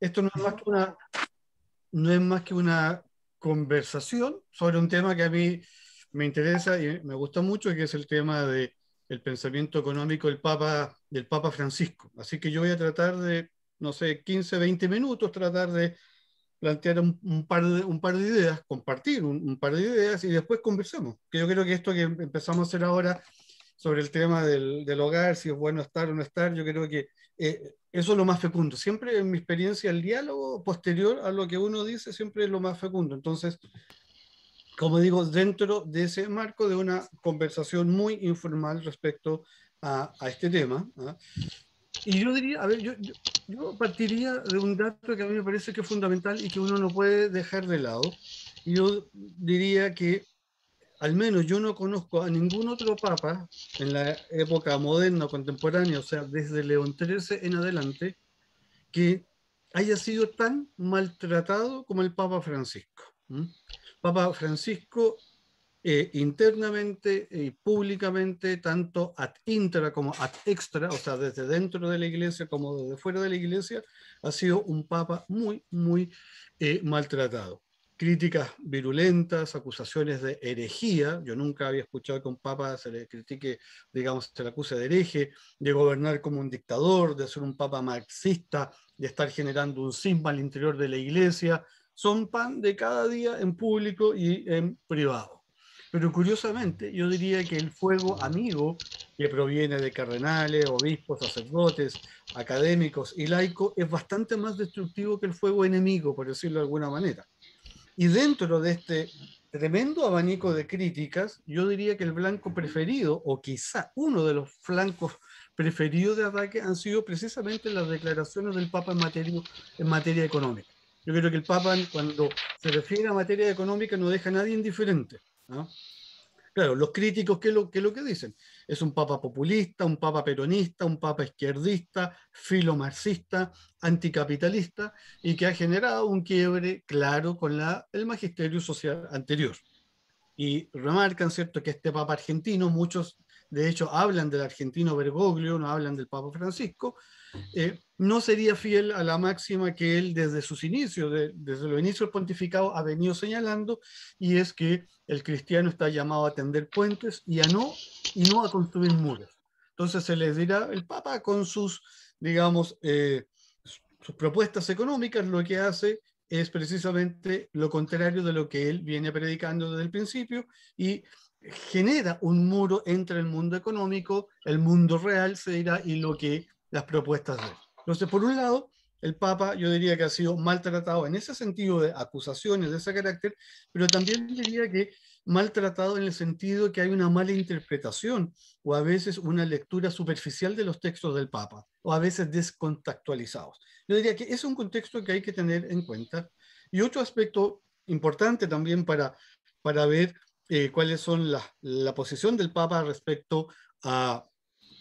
esto no es más que una conversación sobre un tema que a mí me interesa y me gusta mucho, que es el tema de el pensamiento económico del Papa Francisco. Así que yo voy a tratar de, no sé, 15, 20 minutos, tratar de plantear un par de ideas, compartir un par de ideas y después conversamos. Que yo creo que esto que empezamos a hacer ahora sobre el tema del hogar, si es bueno estar o no estar, yo creo que eso es lo más fecundo. Siempre en mi experiencia el diálogo posterior a lo que uno dice siempre es lo más fecundo. Entonces, como digo, dentro de ese marco de una conversación muy informal respecto a este tema. ¿Ah? Y yo diría, a ver, yo partiría de un dato que a mí me parece que es fundamental y que uno no puede dejar de lado. Y yo diría que al menos yo no conozco a ningún otro papa en la época moderna o contemporánea, o sea, desde León XIII en adelante, que haya sido tan maltratado como el Papa Francisco. ¿Mm? Papa Francisco internamente y públicamente, tanto ad intra como ad extra, o sea, desde dentro de la iglesia como desde fuera de la iglesia, ha sido un papa muy, muy maltratado. Críticas virulentas, acusaciones de herejía. Yo nunca había escuchado que a un papa se le critique, digamos, se le acuse de hereje, de gobernar como un dictador, de ser un papa marxista, de estar generando un cisma al interior de la iglesia. Son pan de cada día en público y en privado. Pero curiosamente, yo diría que el fuego amigo, que proviene de cardenales, obispos, sacerdotes, académicos y laicos, es bastante más destructivo que el fuego enemigo, por decirlo de alguna manera. Y dentro de este tremendo abanico de críticas, yo diría que el blanco preferido, o quizá uno de los flancos preferidos de ataque, han sido precisamente las declaraciones del Papa en materia económica. Yo creo que el Papa, cuando se refiere a materia económica, no deja a nadie indiferente. ¿No? Claro, los críticos, ¿qué es lo que dicen? Es un papa populista, un papa peronista, un papa izquierdista, filomarxista, anticapitalista, y que ha generado un quiebre claro con el magisterio social anterior. Y remarcan, ¿cierto?, que este papa argentino, muchos de hecho hablan del argentino Bergoglio, no hablan del papa Francisco, no sería fiel a la máxima que él desde sus inicios, desde los inicios del pontificado, ha venido señalando, y es que el cristiano está llamado a tender puentes y no a construir muros. Entonces se les dirá, el Papa con sus, digamos, sus propuestas económicas lo que hace es precisamente lo contrario de lo que él viene predicando desde el principio y genera un muro entre el mundo económico, el mundo real, se dirá, y lo que las propuestas de él. Entonces, por un lado, el Papa yo diría que ha sido maltratado en ese sentido de acusaciones de ese carácter, pero también diría que maltratado en el sentido que hay una mala interpretación o a veces una lectura superficial de los textos del Papa o a veces descontextualizados. Yo diría que es un contexto que hay que tener en cuenta. Y otro aspecto importante también para ver cuáles son la posición del Papa respecto a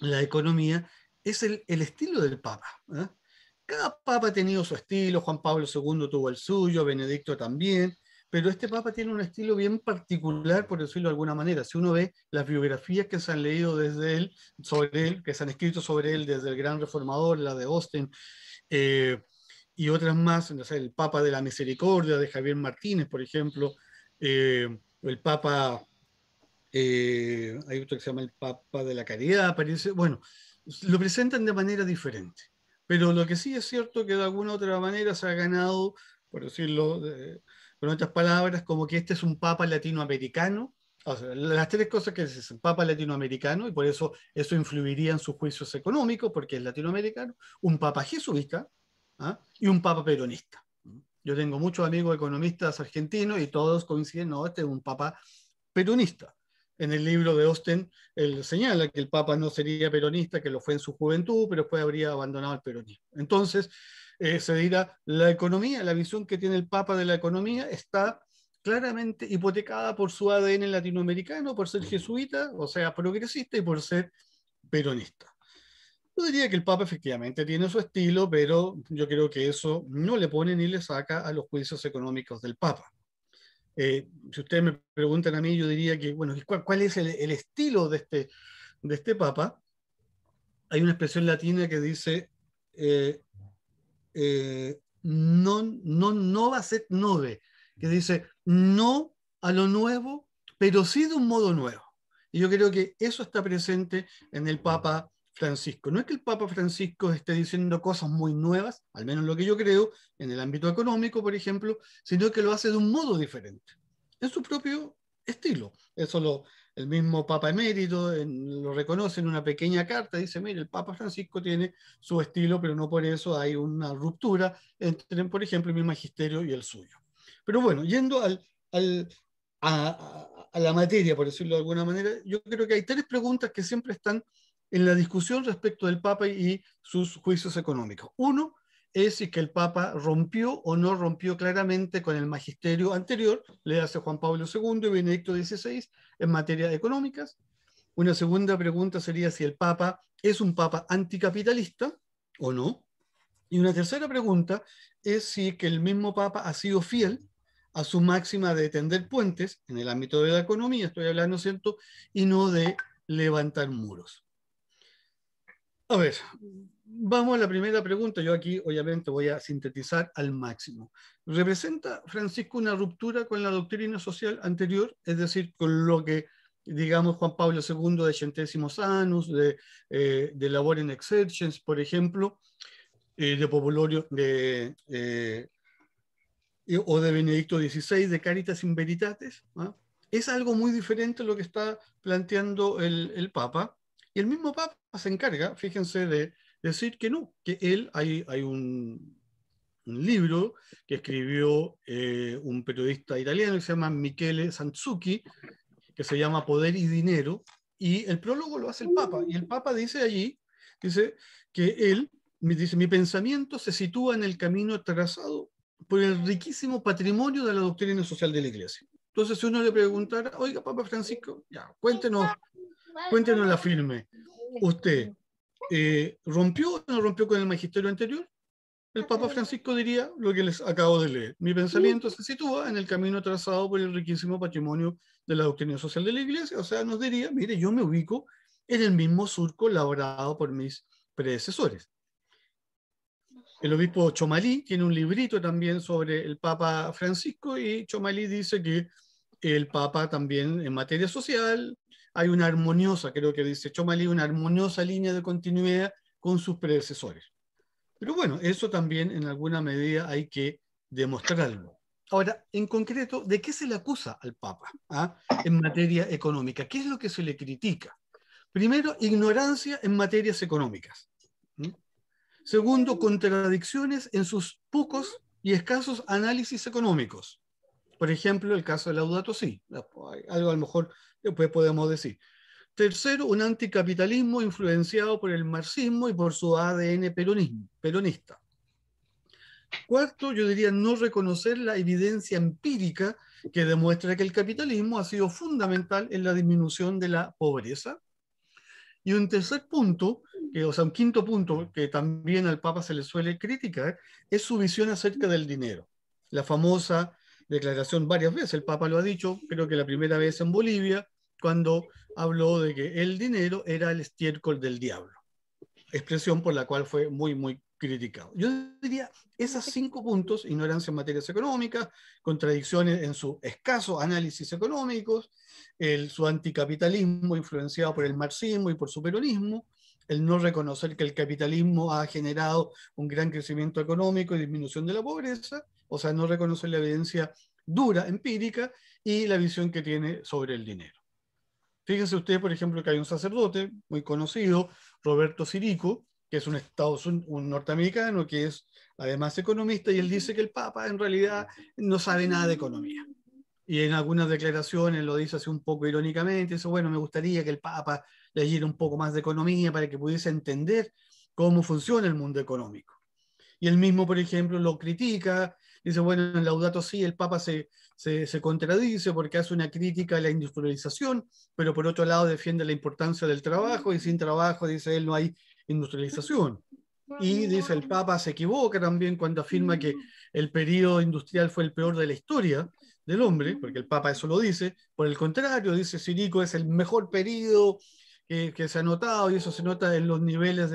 la economía es el estilo del Papa. ¿Eh? Cada Papa ha tenido su estilo, Juan Pablo II tuvo el suyo, Benedicto también, pero este Papa tiene un estilo bien particular, por decirlo de alguna manera. Si uno ve las biografías que se han leído desde él, sobre él, que se han escrito sobre él desde el Gran Reformador, la de Austin, eh, y otras más, no sé, el Papa de la Misericordia, de Javier Martínez, por ejemplo, el Papa hay otro que se llama el Papa de la Caridad, parece, bueno, lo presentan de manera diferente. Pero lo que sí es cierto que de alguna u otra manera se ha ganado, por decirlo con otras palabras, como que este es un Papa latinoamericano. O sea, las tres cosas que es un Papa latinoamericano, y por eso influiría en sus juicios económicos, porque es latinoamericano, un Papa jesuita, ¿ah? Y un Papa peronista. Yo tengo muchos amigos economistas argentinos y todos coinciden, no, este es un Papa peronista. En el libro de Austen, él señala que el Papa no sería peronista, que lo fue en su juventud, pero después habría abandonado el peronismo. Entonces, se dirá, la economía, la visión que tiene el Papa de la economía está claramente hipotecada por su ADN latinoamericano, por ser jesuita, o sea, progresista, y por ser peronista. Yo diría que el Papa efectivamente tiene su estilo, pero yo creo que eso no le pone ni le saca a los juicios económicos del Papa. Si ustedes me preguntan a mí, yo diría que, bueno, ¿cuál es el estilo de este Papa? Hay una expresión latina que dice, eh, no va a ser nove, que dice no a lo nuevo, pero sí de un modo nuevo. Y yo creo que eso está presente en el Papa Francisco. No es que el Papa Francisco esté diciendo cosas muy nuevas, al menos lo que yo creo, en el ámbito económico, por ejemplo, sino que lo hace de un modo diferente, en su propio estilo. El mismo Papa Emérito lo reconoce en una pequeña carta, dice, mire, el Papa Francisco tiene su estilo, pero no por eso hay una ruptura entre, por ejemplo, mi magisterio y el suyo. Pero bueno, yendo al, a la materia, por decirlo de alguna manera, yo creo que hay tres preguntas que siempre están en la discusión respecto del Papa y sus juicios económicos. Uno es si que el Papa rompió o no rompió claramente con el magisterio anterior, le hace Juan Pablo II y Benedicto XVI, en materia económicas. Una segunda pregunta sería si el Papa es un Papa anticapitalista o no. Y una tercera pregunta es si que el mismo Papa ha sido fiel a su máxima de tender puentes en el ámbito de la economía, estoy hablando, ¿cierto? Y no de levantar muros. A ver, vamos a la primera pregunta. Yo aquí obviamente voy a sintetizar al máximo. ¿Representa Francisco una ruptura con la doctrina social anterior? Es decir, con lo que, digamos, Juan Pablo II de Centésimos Annus, de Labor in Exercens, por ejemplo, de Populorio, o de Benedicto XVI, de Caritas in Veritatis, ¿ah? Es algo muy diferente a lo que está planteando el Papa. Y el mismo Papa se encarga, fíjense, de decir que no, que hay un libro que escribió un periodista italiano que se llama Michele Sanzucchi, que se llama Poder y Dinero, y el prólogo lo hace el Papa, y el Papa dice allí, dice que él, dice, mi pensamiento se sitúa en el camino trazado por el riquísimo patrimonio de la doctrina social de la Iglesia. Entonces, si uno le preguntara, oiga, Papa Francisco, ya, cuéntenos la firme. ¿Usted rompió o no rompió con el magisterio anterior? El Papa Francisco diría lo que les acabo de leer. Mi pensamiento se sitúa en el camino trazado por el riquísimo patrimonio de la doctrina social de la Iglesia. O sea, nos diría, mire, yo me ubico en el mismo surco labrado por mis predecesores. El obispo Chomalí tiene un librito también sobre el Papa Francisco y Chomalí dice que el Papa también en materia social hay una armoniosa, creo que dice Chomalí, una armoniosa línea de continuidad con sus predecesores. Pero bueno, eso también en alguna medida hay que demostrarlo. Ahora, en concreto, ¿de qué se le acusa al Papa en materia económica? ¿Qué es lo que se le critica? Primero, ignorancia en materias económicas. ¿Mm? Segundo, contradicciones en sus pocos y escasos análisis económicos. Por ejemplo, el caso de Laudato Si. Algo a lo mejor después podemos decir. Tercero, un anticapitalismo influenciado por el marxismo y por su ADN peronista. Cuarto, yo diría no reconocer la evidencia empírica que demuestra que el capitalismo ha sido fundamental en la disminución de la pobreza. Y un tercer punto, o sea, un quinto punto que también al Papa se le suele criticar, es su visión acerca del dinero. La famosa declaración varias veces, el Papa lo ha dicho, creo que la primera vez en Bolivia, cuando habló de que el dinero era el estiércol del diablo, expresión por la cual fue muy, muy criticado. Yo diría, esos 5 puntos, ignorancia en materias económicas, contradicciones en su escaso análisis económicos, su anticapitalismo influenciado por el marxismo y por su peronismo, el no reconocer que el capitalismo ha generado un gran crecimiento económico y disminución de la pobreza, o sea, no reconocer la evidencia dura, empírica, y la visión que tiene sobre el dinero. Fíjense ustedes, por ejemplo, que hay un sacerdote muy conocido, Roberto Sirico, que es un norteamericano que es además economista, y él dice que el Papa en realidad no sabe nada de economía. Y en algunas declaraciones lo dice así un poco irónicamente, dice, bueno, me gustaría que el Papa leyera un poco más de economía para que pudiese entender cómo funciona el mundo económico. Y él mismo, por ejemplo, lo critica, dice, bueno, en Laudato Si el Papa se contradice porque hace una crítica a la industrialización, pero por otro lado defiende la importancia del trabajo y sin trabajo, dice él, no hay industrialización. Y dice, el Papa se equivoca también cuando afirma que el periodo industrial fue el peor de la historia del hombre, porque el Papa eso lo dice. Por el contrario, dice Sirico, es el mejor periodo que se ha notado, y eso se nota en los niveles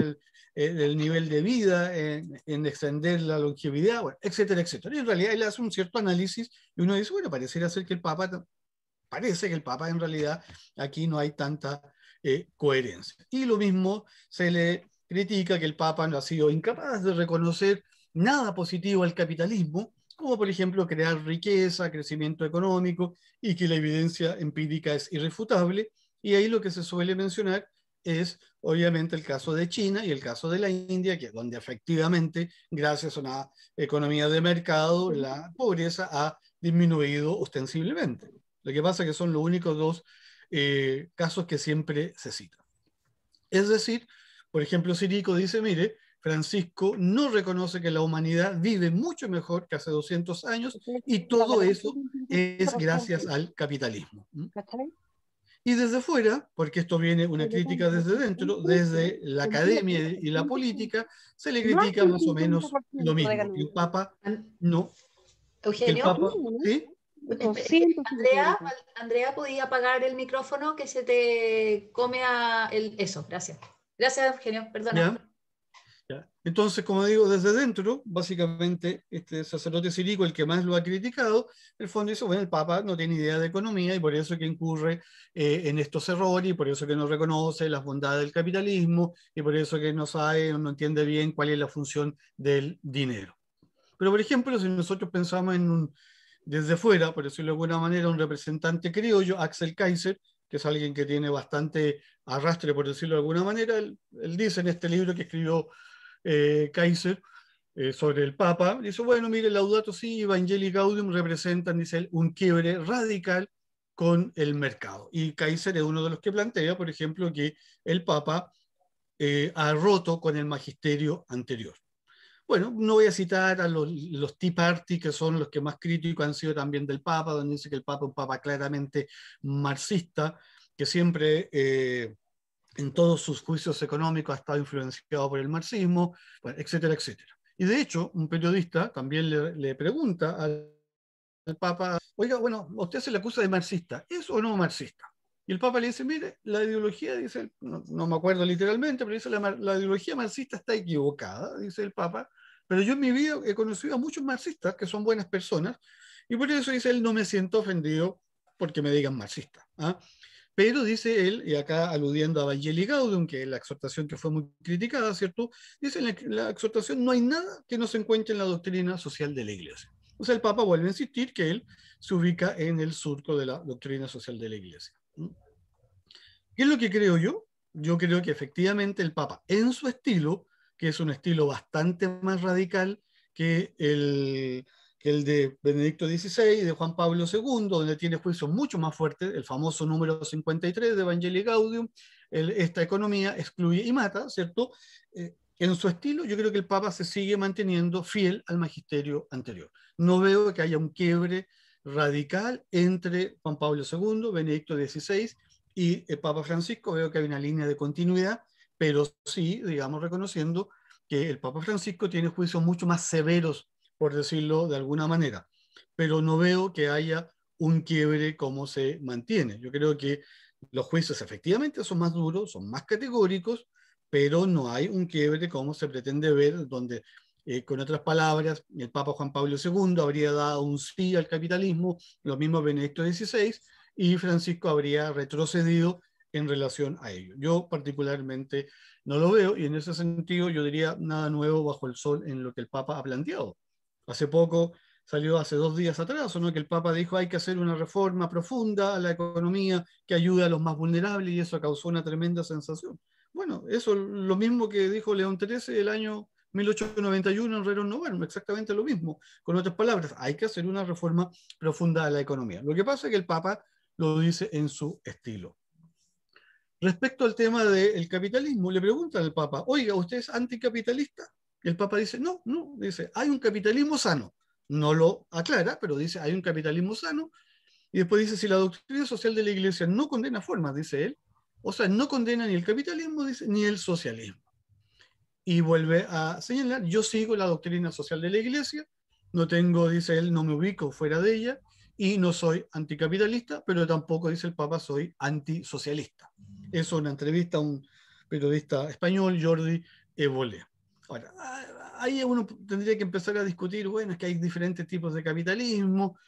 el nivel de vida, en extender la longevidad, bueno, etcétera, etcétera. Y en realidad él hace un cierto análisis y uno dice, bueno, pareciera ser que parece que el Papa en realidad aquí no hay tanta coherencia. Y lo mismo se le critica que el Papa no ha sido incapaz de reconocer nada positivo al capitalismo, como por ejemplo crear riqueza, crecimiento económico, y que la evidencia empírica es irrefutable. Y ahí lo que se suele mencionar es obviamente el caso de China y el caso de la India, que donde efectivamente, gracias a una economía de mercado, la pobreza ha disminuido ostensiblemente. Lo que pasa es que son los únicos dos casos que siempre se citan. Es decir, por ejemplo, Sirico dice, mire, Francisco no reconoce que la humanidad vive mucho mejor que hace 200 años y todo eso es gracias al capitalismo. Y desde fuera, porque esto viene una crítica desde dentro, desde la academia y la política, se le critica más o menos lo mismo, que el Papa no, que el Eugenio, Papa, ¿sí? Andrea, Andrea, podía apagar el micrófono que se te come eso, gracias. Gracias, Eugenio, perdona. ¿Ya? ¿Ya? Entonces, como digo, desde dentro, básicamente, este sacerdote Cirico, el que más lo ha criticado, en el fondo dice, bueno, el Papa no tiene idea de economía y por eso que incurre en estos errores y por eso que no reconoce las bondades del capitalismo y por eso que no sabe o no entiende bien cuál es la función del dinero. Pero, por ejemplo, si nosotros pensamos en desde fuera, por decirlo de alguna manera, un representante criollo, Axel Kaiser, que es alguien que tiene bastante arrastre, por decirlo de alguna manera, él dice en este libro que escribió Kaiser sobre el Papa, dice, bueno, mire, Laudato Si, Evangelii Gaudium representan, dice él, un quiebre radical con el mercado. Y Kaiser es uno de los que plantea, por ejemplo, que el Papa ha roto con el magisterio anterior. Bueno, no voy a citar a los Tea Party, que son los que más críticos han sido también del Papa, donde dice que el Papa es un Papa claramente marxista, que siempre en todos sus juicios económicos ha estado influenciado por el marxismo, bueno, etcétera, etcétera. Y de hecho, un periodista también le pregunta al Papa, oiga, bueno, usted se le acusa de marxista, ¿es o no marxista? Y el Papa le dice, mire, la ideología, dice, no me acuerdo literalmente, pero dice, la ideología marxista está equivocada, dice el Papa, pero yo en mi vida he conocido a muchos marxistas que son buenas personas, y por eso dice él, no me siento ofendido porque me digan marxista. ¿Ah? Pero dice él, y acá aludiendo a Evangelii Gaudium, que es la exhortación que fue muy criticada, ¿cierto? Dice en la exhortación, no hay nada que no se encuentre en la doctrina social de la Iglesia. O sea, el Papa vuelve a insistir que él se ubica en el surco de la doctrina social de la Iglesia. ¿Qué es lo que creo yo? Yo creo que efectivamente el Papa, en su estilo, que es un estilo bastante más radical que el de Benedicto XVI y de Juan Pablo II, donde tiene juicios mucho más fuertes, el famoso número 53 de Evangelii Gaudium, esta economía excluye y mata, ¿cierto? En su estilo, yo creo que el Papa se sigue manteniendo fiel al magisterio anterior. No veo que haya un quiebre radical entre Juan Pablo II, Benedicto XVI y el Papa Francisco. Veo que hay una línea de continuidad, pero sí, digamos, reconociendo que el Papa Francisco tiene juicios mucho más severos, por decirlo de alguna manera, pero no veo que haya un quiebre como se mantiene. Yo creo que los juicios efectivamente son más duros, son más categóricos, pero no hay un quiebre como se pretende ver, donde, con otras palabras, el Papa Juan Pablo II habría dado un sí al capitalismo, lo mismo Benedicto XVI, y Francisco habría retrocedido en relación a ello. Yo particularmente no lo veo y en ese sentido yo diría nada nuevo bajo el sol en lo que el Papa ha planteado. Hace poco salió hace 2 días atrás, ¿no? Que el Papa dijo hay que hacer una reforma profunda a la economía que ayude a los más vulnerables y eso causó una tremenda sensación. Bueno, eso es lo mismo que dijo León XIII el año 1891 en Rerum Novarum, exactamente lo mismo. Con otras palabras, hay que hacer una reforma profunda a la economía. Lo que pasa es que el Papa lo dice en su estilo. Respecto al tema del capitalismo, le preguntan al Papa, oiga, ¿usted es anticapitalista? Y el Papa dice, no, no, dice, hay un capitalismo sano. No lo aclara, pero dice, hay un capitalismo sano. Y después dice, si la doctrina social de la Iglesia no condena formas, dice él, o sea, no condena ni el capitalismo, dice, ni el socialismo. Y vuelve a señalar, yo sigo la doctrina social de la Iglesia, no tengo, dice él, no me ubico fuera de ella, y no soy anticapitalista, pero tampoco, dice el Papa, soy antisocialista. Es una entrevista a un periodista español, Jordi Évole. Ahora, ahí uno tendría que empezar a discutir, bueno, es que hay diferentes tipos de capitalismo,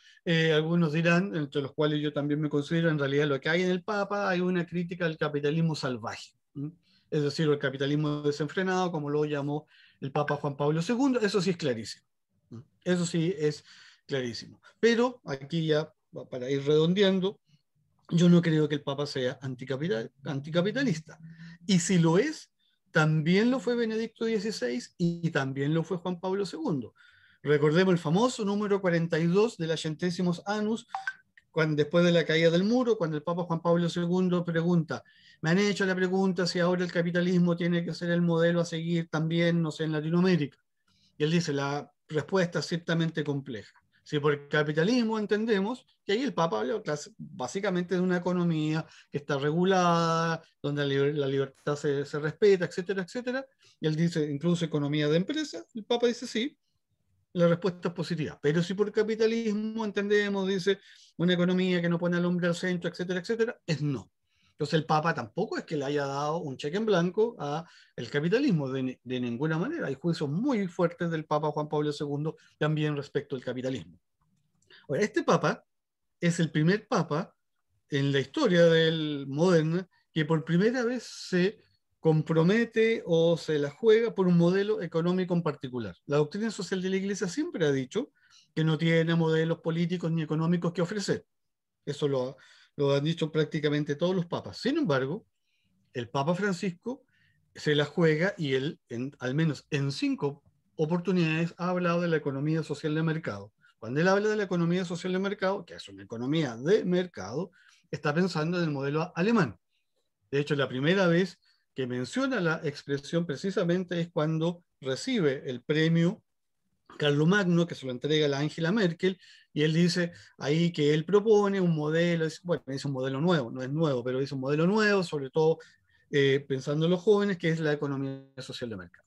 algunos dirán, entre los cuales yo también me considero, en realidad lo que hay en el Papa, hay una crítica al capitalismo salvaje, ¿m? Es decir, el capitalismo desenfrenado, como lo llamó el Papa Juan Pablo II, eso sí es clarísimo, ¿m? Eso sí es clarísimo. Pero aquí ya, para ir redondeando, yo no creo que el Papa sea anticapitalista. Y si lo es, también lo fue Benedicto XVI y también lo fue Juan Pablo II. Recordemos el famoso número 42 de la Centésimos Annus, cuando, después de la caída del muro, cuando el Papa Juan Pablo II pregunta, me han hecho la pregunta si ahora el capitalismo tiene que ser el modelo a seguir también, no sé, en Latinoamérica. Y él dice, la respuesta es ciertamente compleja. Si por capitalismo entendemos que ahí el Papa habla básicamente de una economía que está regulada, donde la libertad se respeta, etcétera, etcétera. Y él dice, incluso economía de empresa. El Papa dice sí, la respuesta es positiva. Pero si por capitalismo entendemos, dice, una economía que no pone al hombre al centro, etcétera, etcétera, es no. Entonces el Papa tampoco es que le haya dado un cheque en blanco a el capitalismo, de ninguna manera. Hay juicios muy fuertes del Papa Juan Pablo II también respecto al capitalismo. Ahora, este Papa es el primer Papa en la historia del moderna que por primera vez se compromete o se la juega por un modelo económico en particular. La doctrina social de la Iglesia siempre ha dicho que no tiene modelos políticos ni económicos que ofrecer. Eso lo han dicho prácticamente todos los papas. Sin embargo, el Papa Francisco se la juega y él, al menos en 5 oportunidades, ha hablado de la economía social de mercado. Cuando él habla de la economía social de mercado, que es una economía de mercado, está pensando en el modelo alemán. De hecho, la primera vez que menciona la expresión precisamente es cuando recibe el premio Carlomagno, que se lo entrega a la Angela Merkel, y él dice ahí que él propone un modelo, bueno, es un modelo nuevo, no es nuevo, pero es un modelo nuevo, sobre todo pensando en los jóvenes, que es la economía social de mercado.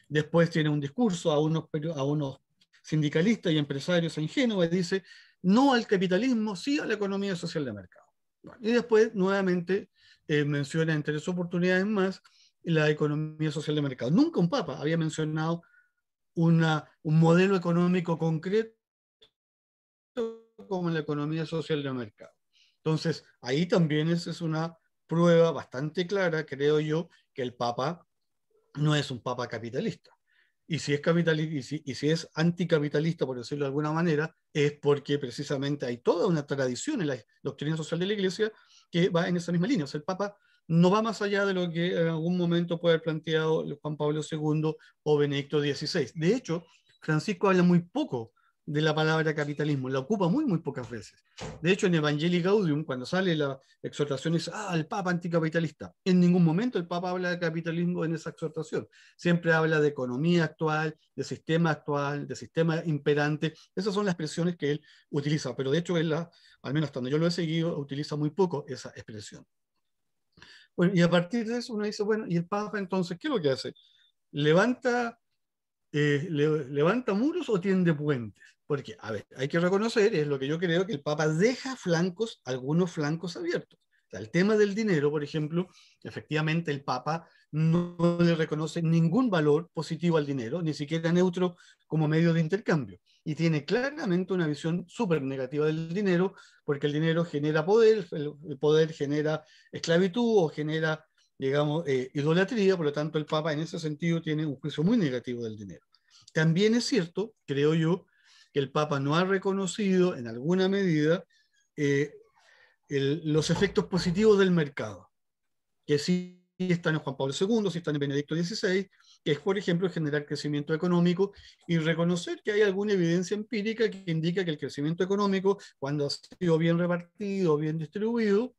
Después tiene un discurso a unos sindicalistas y empresarios en Génova y dice, no al capitalismo, sí a la economía social de mercado. Bueno, y después nuevamente menciona en 3 oportunidades más la economía social de mercado. Nunca un papa había mencionado un modelo económico concreto como la economía social de mercado. Entonces, ahí también es una prueba bastante clara, creo yo, que el Papa no es un Papa capitalista. Y si es capitalista, y si es anticapitalista, por decirlo de alguna manera, es porque precisamente hay toda una tradición en la doctrina social de la Iglesia que va en esa misma línea. O sea, el Papa no va más allá de lo que en algún momento puede haber planteado Juan Pablo II o Benedicto XVI. De hecho, Francisco habla muy poco de la palabra capitalismo, la ocupa muy, muy pocas veces. De hecho, en Evangelii Gaudium, cuando sale la exhortación, dice, el Papa anticapitalista. En ningún momento el Papa habla de capitalismo en esa exhortación. Siempre habla de economía actual, actual, de sistema imperante. Esas son las expresiones que él utiliza, pero de hecho él, al menos cuando yo lo he seguido, utiliza muy poco esa expresión. Bueno, y a partir de eso uno dice, bueno, ¿y el Papa entonces qué es lo que hace? ¿Levanta levanta muros o tiende puentes? Porque, a ver, hay que reconocer, es lo que yo creo, que el Papa deja algunos flancos abiertos. O sea, el tema del dinero, por ejemplo, efectivamente el Papa no le reconoce ningún valor positivo al dinero, ni siquiera neutro como medio de intercambio. Y tiene claramente una visión súper negativa del dinero, porque el dinero genera poder, el poder genera esclavitud o genera, digamos, idolatría, por lo tanto el Papa en ese sentido tiene un juicio muy negativo del dinero. También es cierto, creo yo, que el Papa no ha reconocido en alguna medida eh, los efectos positivos del mercado, que sí están en Juan Pablo II, sí están en Benedicto XVI, que es, por ejemplo, generar crecimiento económico y reconocer que hay alguna evidencia empírica que indica que el crecimiento económico, cuando ha sido bien repartido, bien distribuido,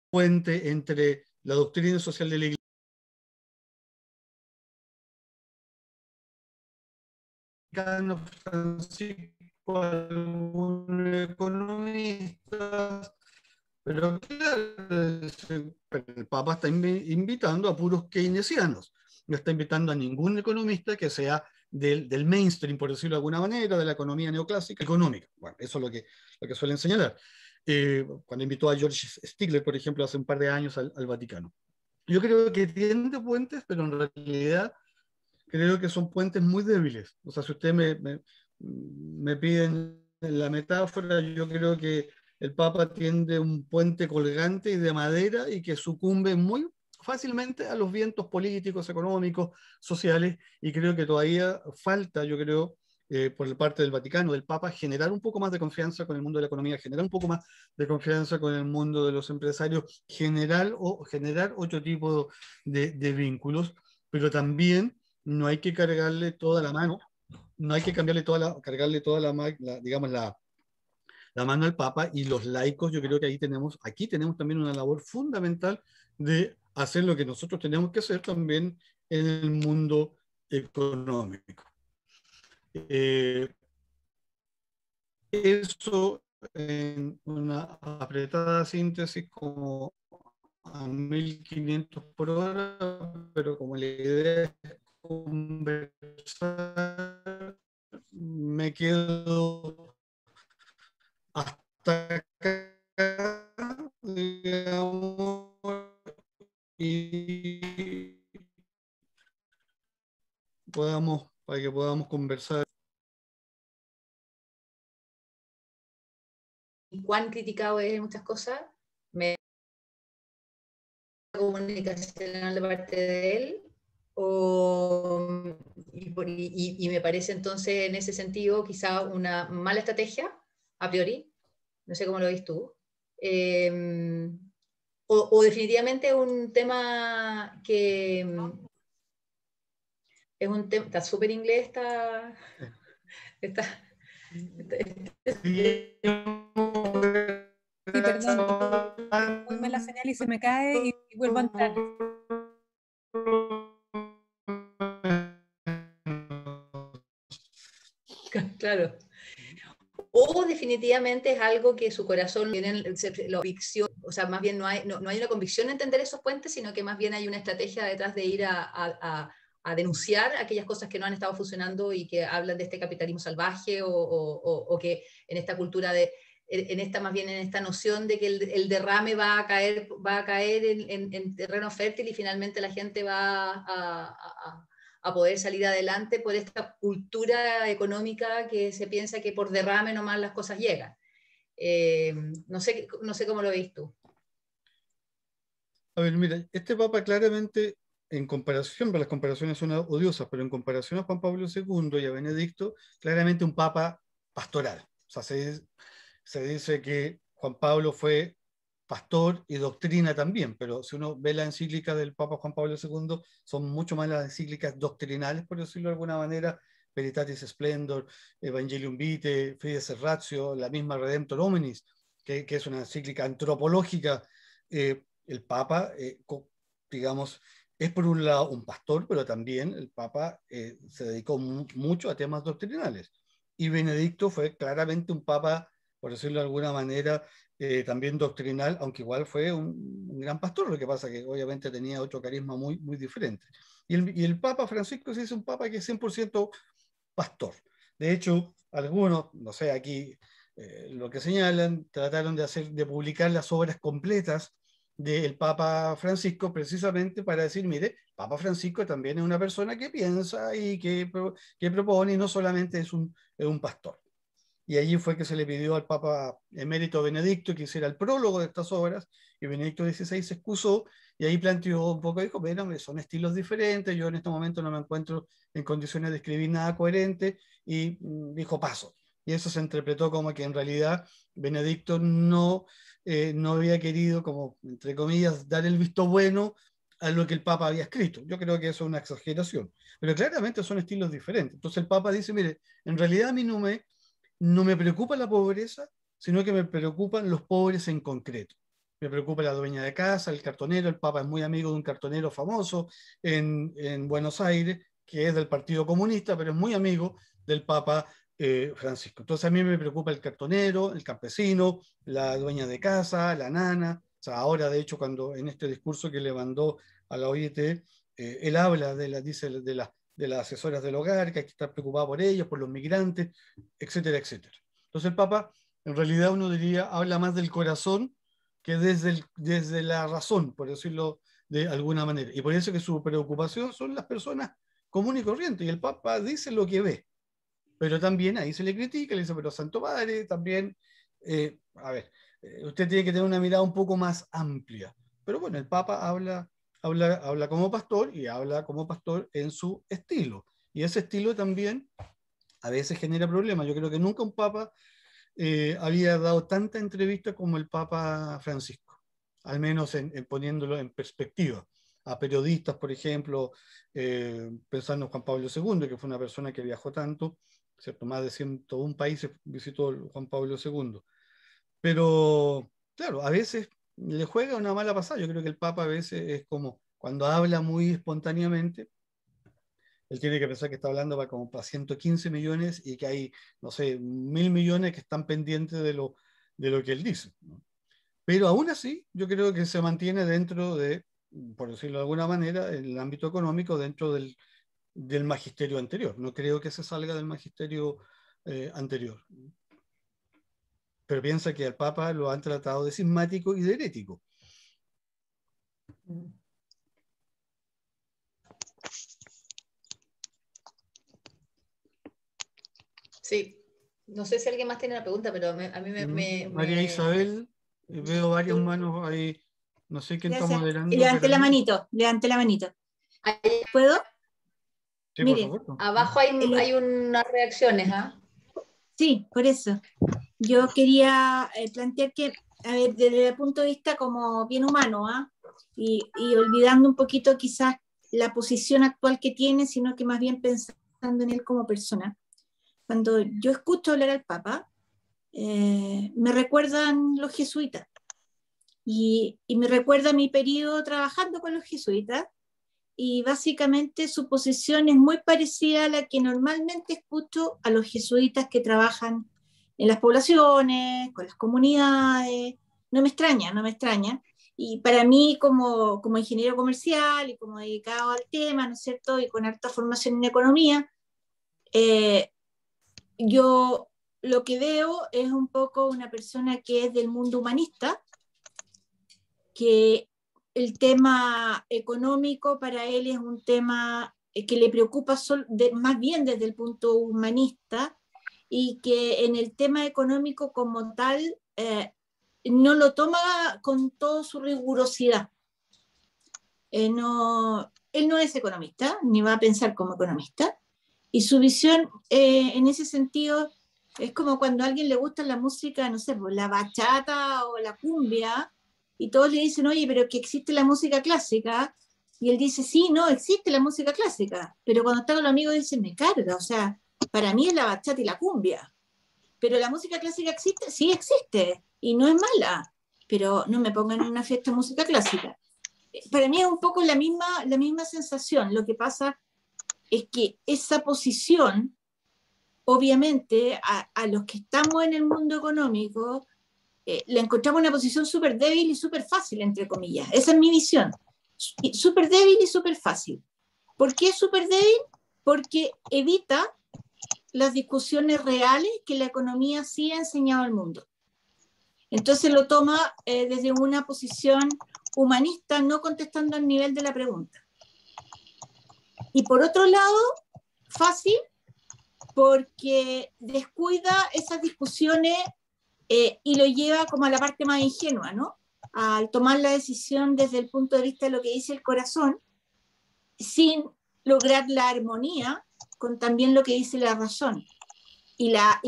puente entre la doctrina social de la Iglesia Vaticano, Francisco, algunos economistas, pero claro, el Papa está invitando a puros keynesianos, no está invitando a ningún economista que sea del mainstream, por decirlo de alguna manera, de la economía neoclásica económica. Bueno, eso es lo que suelen señalar. Cuando invitó a George Stigler, por ejemplo, hace un par de años al Vaticano. Yo creo que tiende puentes, pero en realidad creo que son puentes muy débiles. O sea, si ustedes me piden la metáfora, yo creo que el Papa tiende un puente colgante y de madera y que sucumbe muy fácilmente a los vientos políticos, económicos, sociales, y creo que todavía falta, yo creo, por parte del Vaticano, del Papa, generar un poco más de confianza con el mundo de la economía, generar un poco más de confianza con el mundo de los empresarios, generar otro tipo de vínculos, pero también no hay que cargarle toda la mano, no hay que cargarle toda digamos, la mano al Papa y los laicos. Yo creo que aquí tenemos también una labor fundamental de hacer lo que nosotros tenemos que hacer también en el mundo económico. Eso en una apretada síntesis como a 1500 por hora, pero como la idea es conversar, me quedo hasta acá, digamos, y para que podamos conversar. Cuán criticado es en muchas cosas, me comunicacional de parte de él, y me parece entonces en ese sentido quizá una mala estrategia, a priori, no sé cómo lo ves tú, o definitivamente un tema que es un tema, está súper inglés, está Sí, Sí, perdón, muy mala señal y se me cae y vuelvo a entrar. claro. O definitivamente es algo que su corazón tiene la convicción, o sea, más bien no hay una convicción en entender esos puentes, sino que más bien hay una estrategia detrás de ir a denunciar aquellas cosas que no han estado funcionando y que hablan de este capitalismo salvaje o que en esta cultura más bien en esta noción de que el derrame va a caer en terreno fértil y finalmente la gente va a poder salir adelante por esta cultura económica que se piensa que por derrame nomás las cosas llegan. No sé cómo lo veis tú. A ver, mira, este Papa claramente, en comparación, pero las comparaciones son odiosas, pero en comparación a Juan Pablo II y a Benedicto, claramente un Papa pastoral. O sea, se dice que Juan Pablo fue pastor y doctrina también, pero si uno ve la encíclica del Papa Juan Pablo II, son mucho más las encíclicas doctrinales, por decirlo de alguna manera, Veritatis Splendor, Evangelium Vitae, Fides Ratio, la misma Redemptor Hominis, que es una encíclica antropológica. El Papa, digamos, es por un lado un pastor, pero también el Papa se dedicó mucho a temas doctrinales. Y Benedicto fue claramente un Papa, por decirlo de alguna manera, también doctrinal, aunque igual fue un gran pastor, lo que pasa que obviamente tenía otro carisma muy, muy diferente. Y el Papa Francisco sí es un Papa que es 100% pastor. De hecho, algunos, no sé, aquí lo que señalan, trataron de publicar las obras completas del Papa Francisco precisamente para decir, mire, Papa Francisco también es una persona que piensa y que propone y no solamente es un pastor. Y allí fue que se le pidió al Papa emérito Benedicto que hiciera el prólogo de estas obras, y Benedicto XVI se excusó, y ahí planteó un poco, dijo, bueno, son estilos diferentes, yo en este momento no me encuentro en condiciones de escribir nada coherente, y dijo paso. Y eso se interpretó como que en realidad Benedicto no había querido, como entre comillas, dar el visto bueno a lo que el Papa había escrito. Yo creo que eso es una exageración, pero claramente son estilos diferentes. Entonces el Papa dice, mire, en realidad a mí no me preocupa la pobreza, sino que me preocupan los pobres en concreto. Me preocupa la dueña de casa, el cartonero. El Papa es muy amigo de un cartonero famoso en Buenos Aires, que es del Partido Comunista, pero es muy amigo del Papa Francisco. Entonces a mí me preocupa el cartonero, el campesino, la dueña de casa, la nana. O sea, ahora de hecho cuando en este discurso que le mandó a la OIT, él habla dice de las asesoras del hogar, que hay que estar preocupado por ellos, por los migrantes, etcétera, etcétera. Entonces el Papa, en realidad uno diría, habla más del corazón que desde la razón, por decirlo de alguna manera. Y por eso que su preocupación son las personas comunes y corrientes. Y el Papa dice lo que ve. Pero también ahí se le critica, le dice, pero Santo Padre, también, usted tiene que tener una mirada un poco más amplia. Pero bueno, el Papa habla como pastor y habla como pastor en su estilo. Y ese estilo también a veces genera problemas. Yo creo que nunca un Papa había dado tanta entrevista como el Papa Francisco, al menos poniéndolo en perspectiva. A periodistas, por ejemplo, pensando en Juan Pablo II, que fue una persona que viajó tanto, ¿cierto? Más de 101 países visitó Juan Pablo II. Pero, claro, a veces le juega una mala pasada. Yo creo que el Papa a veces es como cuando habla muy espontáneamente, él tiene que pensar que está hablando para 115 millones y que hay, no sé, 1.000 millones que están pendientes de lo que él dice, ¿no? Pero aún así, yo creo que se mantiene dentro de, por decirlo de alguna manera, el ámbito económico dentro del magisterio anterior. No creo que se salga del magisterio anterior. Pero piensa que al Papa lo han tratado de cismático y de herético. Sí, no sé si alguien más tiene una pregunta, pero a mí María Isabel, veo varias manos ahí, no sé quién está moderando. Levanté la manito, levanté la manito. ¿Puedo? Sí, Miren, por supuesto. Abajo hay unas reacciones, ¿ah? Sí, por eso. Yo quería plantear que, a ver, desde el punto de vista como bien humano, ¿ah? Y olvidando un poquito quizás la posición actual que tiene, sino que más bien pensando en él como persona. Cuando yo escucho hablar al Papa, me recuerdan los jesuitas y me recuerda mi periodo trabajando con los jesuitas, y básicamente su posición es muy parecida a la que normalmente escucho a los jesuitas que trabajan en las poblaciones, con las comunidades. No me extraña, no me extraña. Y para mí, como ingeniero comercial y como dedicado al tema, ¿no es cierto? Y con harta formación en economía, yo lo que veo es un poco una persona que es del mundo humanista, que el tema económico para él es un tema que le preocupa más bien desde el punto humanista, y que en el tema económico como tal no lo toma con toda su rigurosidad. Él no es economista, ni va a pensar como economista, y su visión en ese sentido es como cuando a alguien le gusta la música, no sé, pues, la bachata o la cumbia, y todos le dicen, oye, pero que existe la música clásica, y él dice, sí, no, existe la música clásica, pero cuando está con los amigos dice, me carga, o sea, para mí es la bachata y la cumbia, pero la música clásica existe, sí existe, y no es mala, pero no me pongan en una fiesta de música clásica. Para mí es un poco la misma sensación. Lo que pasa es que esa posición, obviamente, a los que estamos en el mundo económico, le encontramos una posición súper débil y súper fácil, entre comillas. Esa es mi visión. Súper débil y súper fácil. ¿Por qué es súper débil? Porque evita las discusiones reales que la economía sí ha enseñado al mundo. Entonces lo toma desde una posición humanista, no contestando al nivel de la pregunta. Y por otro lado, fácil, porque descuida esas discusiones y lo lleva como a la parte más ingenua, ¿no? Al tomar la decisión desde el punto de vista de lo que dice el corazón, sin lograr la armonía con también lo que dice la razón. Y la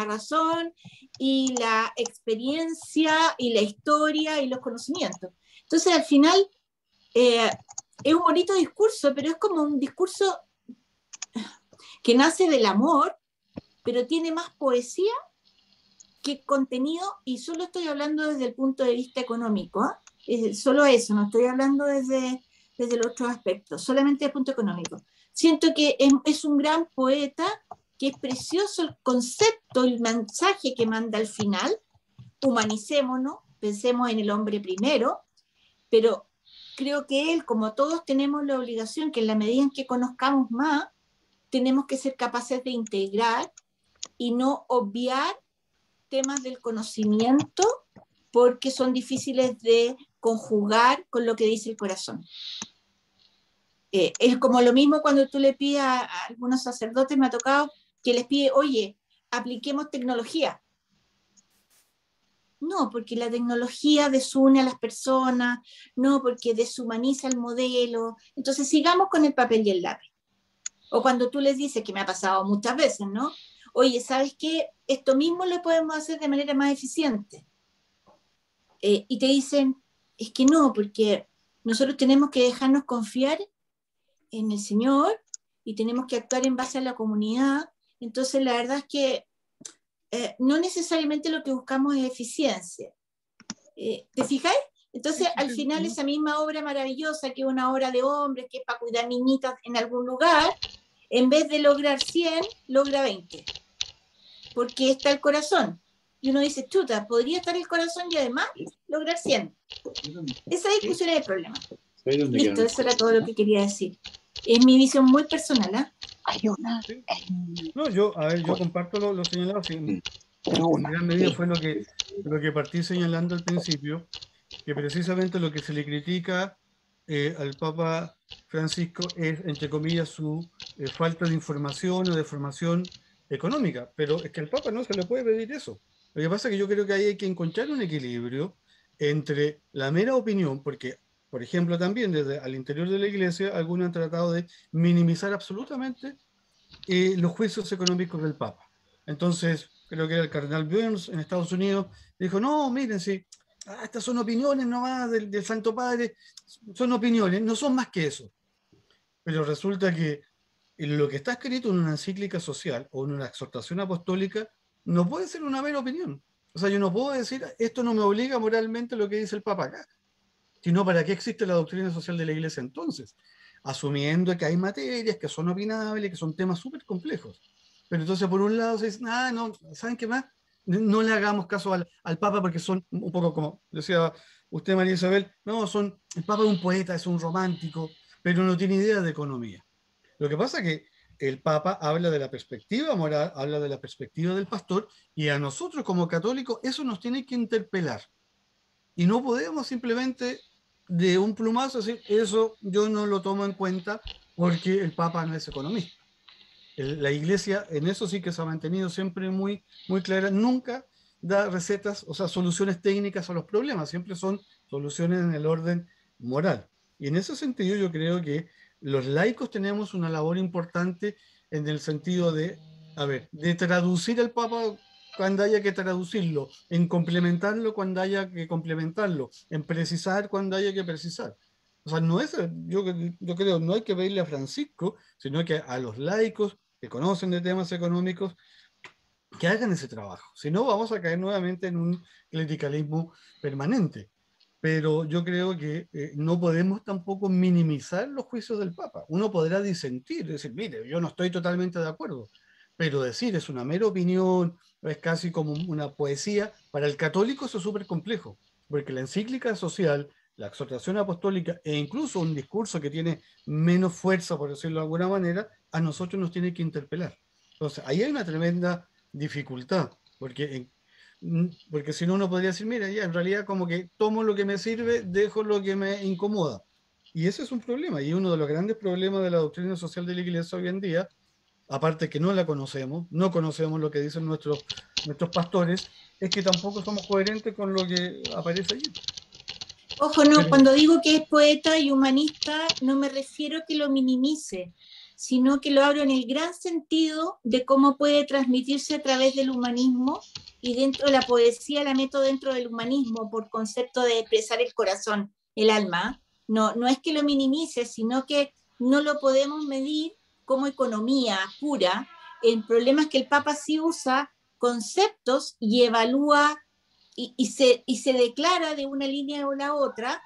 razón y la experiencia y la historia y los conocimientos. Entonces, al final, es un bonito discurso, pero es como un discurso que nace del amor, pero tiene más poesía que contenido, y solo estoy hablando desde el punto de vista económico, ¿eh? Solo eso, no estoy hablando desde los otros aspectos, solamente desde el punto económico. Siento que es un gran poeta que es precioso el concepto, el mensaje que manda al final. Humanicémonos, pensemos en el hombre primero, pero creo que él, como todos, tenemos la obligación que en la medida en que conozcamos más, tenemos que ser capaces de integrar y no obviar temas del conocimiento porque son difíciles de conjugar con lo que dice el corazón. Es como lo mismo cuando tú le pides a algunos sacerdotes, me ha tocado que les pide, oye, apliquemos tecnología. No, porque la tecnología desune a las personas, no, porque deshumaniza el modelo. Entonces sigamos con el papel y el lápiz. O cuando tú les dices, que me ha pasado muchas veces, ¿no? Oye, ¿sabes qué? Esto mismo lo podemos hacer de manera más eficiente. Y te dicen, es que no, porque nosotros tenemos que dejarnos confiar en el Señor y tenemos que actuar en base a la comunidad. Entonces, la verdad es que no necesariamente lo que buscamos es eficiencia. ¿Te fijáis? Entonces, al final, esa misma obra maravillosa, que es una obra de hombres, que es para cuidar niñitas en algún lugar, en vez de lograr 100, logra 20. Porque está el corazón. Y uno dice, chuta, podría estar el corazón y además lograr 100. Esa discusión es el problema. Listo, eso era todo lo que quería decir. Es mi visión muy personal, ¿eh? Hay una. Sí. No, yo comparto lo señalado. Sí, en gran medida fue lo que partí señalando al principio, que precisamente lo que se le critica al Papa Francisco es, entre comillas, su falta de información o de formación económica. Pero es que al Papa no se le puede pedir eso. Lo que pasa es que yo creo que ahí hay que encontrar un equilibrio entre la mera opinión, porque, por ejemplo, también desde al interior de la Iglesia, algunos han tratado de minimizar absolutamente los juicios económicos del Papa. Entonces, creo que era el cardenal Burns en Estados Unidos, dijo, no, miren, sí, estas son opiniones nomás del Santo Padre, son opiniones, no son más que eso. Pero resulta que lo que está escrito en una encíclica social o en una exhortación apostólica no puede ser una mera opinión. O sea, yo no puedo decir, esto no me obliga moralmente lo que dice el Papa acá, sino para qué existe la doctrina social de la Iglesia entonces, asumiendo que hay materias que son opinables, que son temas súper complejos. Pero entonces por un lado se dice, no, ¿saben qué más? No le hagamos caso al Papa porque son un poco como decía usted, María Isabel, no, el Papa es un poeta, es un romántico, pero no tiene idea de economía. Lo que pasa es que el Papa habla de la perspectiva moral, habla de la perspectiva del pastor, y a nosotros como católicos eso nos tiene que interpelar. Y no podemos simplemente de un plumazo decir, eso yo no lo tomo en cuenta porque el Papa no es economista. La Iglesia en eso sí que se ha mantenido siempre muy, muy clara, nunca da recetas, o sea, soluciones técnicas a los problemas, siempre son soluciones en el orden moral. Y en ese sentido yo creo que los laicos tenemos una labor importante en el sentido de traducir al Papa cuando haya que traducirlo, en complementarlo cuando haya que complementarlo, en precisar cuando haya que precisar. O sea, no es, yo creo, no hay que pedirle a Francisco, sino que a los laicos que conocen de temas económicos, que hagan ese trabajo. Si no, vamos a caer nuevamente en un clericalismo permanente. Pero yo creo que no podemos tampoco minimizar los juicios del Papa. Uno podrá disentir, decir, mire, yo no estoy totalmente de acuerdo, pero decir es una mera opinión, es casi como una poesía, para el católico eso es súper complejo, porque la encíclica social, la exhortación apostólica e incluso un discurso que tiene menos fuerza, por decirlo de alguna manera, a nosotros nos tiene que interpelar. Entonces, ahí hay una tremenda dificultad, porque si no uno podría decir, mira, ya en realidad como que tomo lo que me sirve, dejo lo que me incomoda. Y ese es un problema, y uno de los grandes problemas de la doctrina social de la Iglesia hoy en día, aparte que no la conocemos, no conocemos lo que dicen nuestros pastores, es que tampoco somos coherentes con lo que aparece allí. Ojo, no, cuando digo que es poeta y humanista, no me refiero a que lo minimice, sino que lo abro en el gran sentido de cómo puede transmitirse a través del humanismo, y dentro de la poesía la meto dentro del humanismo por concepto de expresar el corazón, el alma. No es que lo minimice, sino que no lo podemos medir como economía pura. El problema es que el Papa sí usa conceptos y evalúa y se declara de una línea o la otra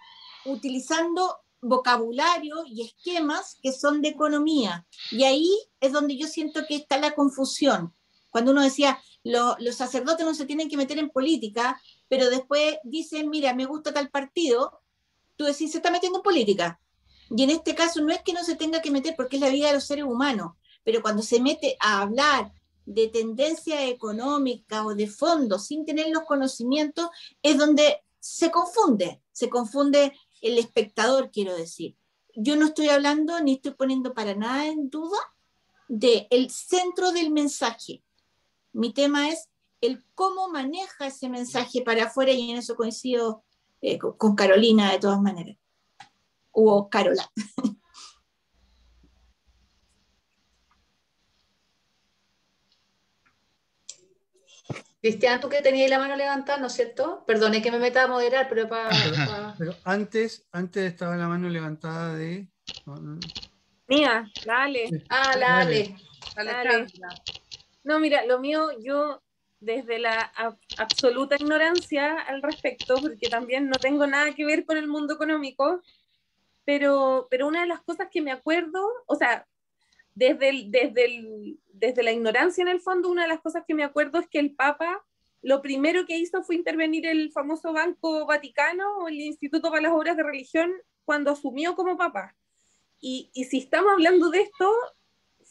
utilizando vocabulario y esquemas que son de economía. Y ahí es donde yo siento que está la confusión. Cuando uno decía, los sacerdotes no se tienen que meter en política, pero después dicen, mira, me gusta tal partido, tú decís, se está metiendo en política. Y en este caso no es que no se tenga que meter porque es la vida de los seres humanos, pero cuando se mete a hablar de tendencia económica o de fondo sin tener los conocimientos, es donde se confunde el espectador, quiero decir. Yo no estoy hablando ni estoy poniendo para nada en duda del centro del mensaje. Mi tema es el cómo maneja ese mensaje para afuera y en eso coincido con Carolina de todas maneras. O Carola. Cristian, tú que tenías la mano levantada, ¿no es cierto? Perdone que me meta a moderar, pero para... Pero antes estaba la mano levantada de... Mía, dale, Ah, Dale. dale. dale. No, mira, lo mío, yo desde la absoluta ignorancia al respecto, porque también no tengo nada que ver con el mundo económico, pero una de las cosas que me acuerdo, o sea, desde la ignorancia en el fondo, una de las cosas que me acuerdo es que el Papa lo primero que hizo fue intervenir el famoso Banco Vaticano o el Instituto para las Obras de Religión cuando asumió como Papa. Y si estamos hablando de esto,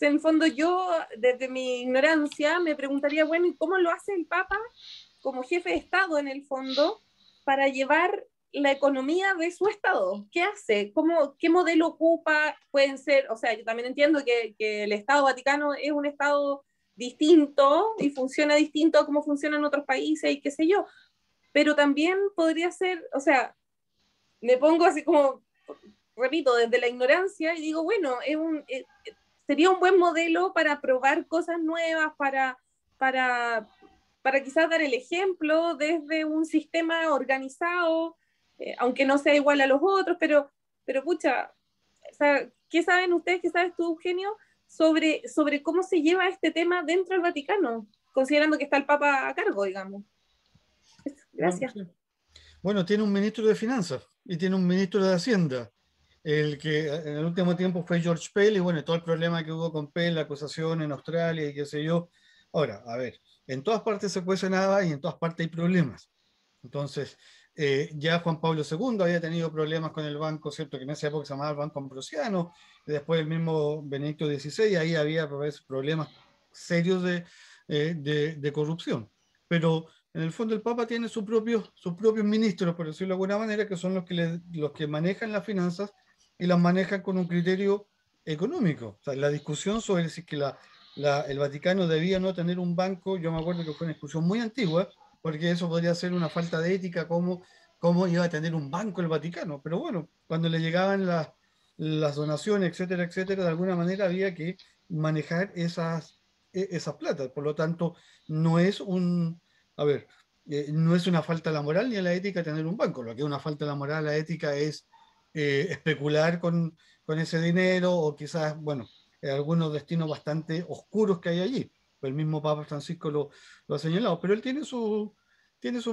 en el fondo yo, desde mi ignorancia, me preguntaría, bueno, ¿y cómo lo hace el Papa como jefe de Estado en el fondo para llevar la economía de su Estado? ¿Qué hace? ¿Qué modelo ocupa? Pueden ser, o sea, yo también entiendo que el Estado Vaticano es un Estado distinto y funciona distinto a cómo funciona en otros países y qué sé yo, pero también podría ser, o sea, me pongo así como, repito, desde la ignorancia y digo, bueno, sería un buen modelo para probar cosas nuevas, para, para quizás dar el ejemplo desde un sistema organizado, aunque no sea igual a los otros, pero pucha, o sea, ¿qué saben ustedes, qué sabes tú, Eugenio, sobre cómo se lleva este tema dentro del Vaticano, considerando que está el Papa a cargo, digamos? Gracias. Bueno, tiene un ministro de Finanzas y tiene un ministro de Hacienda. El que en el último tiempo fue George Pell, y bueno, todo el problema que hubo con Pell, la acusación en Australia y qué sé yo. Ahora, a ver, en todas partes se cuece nada y en todas partes hay problemas. Entonces, ya Juan Pablo II había tenido problemas con el banco, ¿cierto? Que en esa época se llamaba el Banco Ambrosiano, y después el mismo Benedicto XVI, ahí había pues, problemas serios de corrupción. Pero en el fondo el Papa tiene sus propios ministros, por decirlo de alguna manera, que son los que manejan las finanzas y las manejan con un criterio económico. O sea, la discusión sobre si que el Vaticano debía no tener un banco, yo me acuerdo que fue una discusión muy antigua, porque eso podría ser una falta de ética, cómo iba a tener un banco el Vaticano. Pero bueno, cuando le llegaban las donaciones, etcétera, etcétera, de alguna manera había que manejar esas platas. Por lo tanto, no es a ver, no es una falta a la moral ni a la ética tener un banco. Lo que es una falta a la moral, a la ética es especular con ese dinero o quizás, bueno, algunos destinos bastante oscuros que hay allí. El mismo Papa Francisco lo ha señalado, pero él tiene su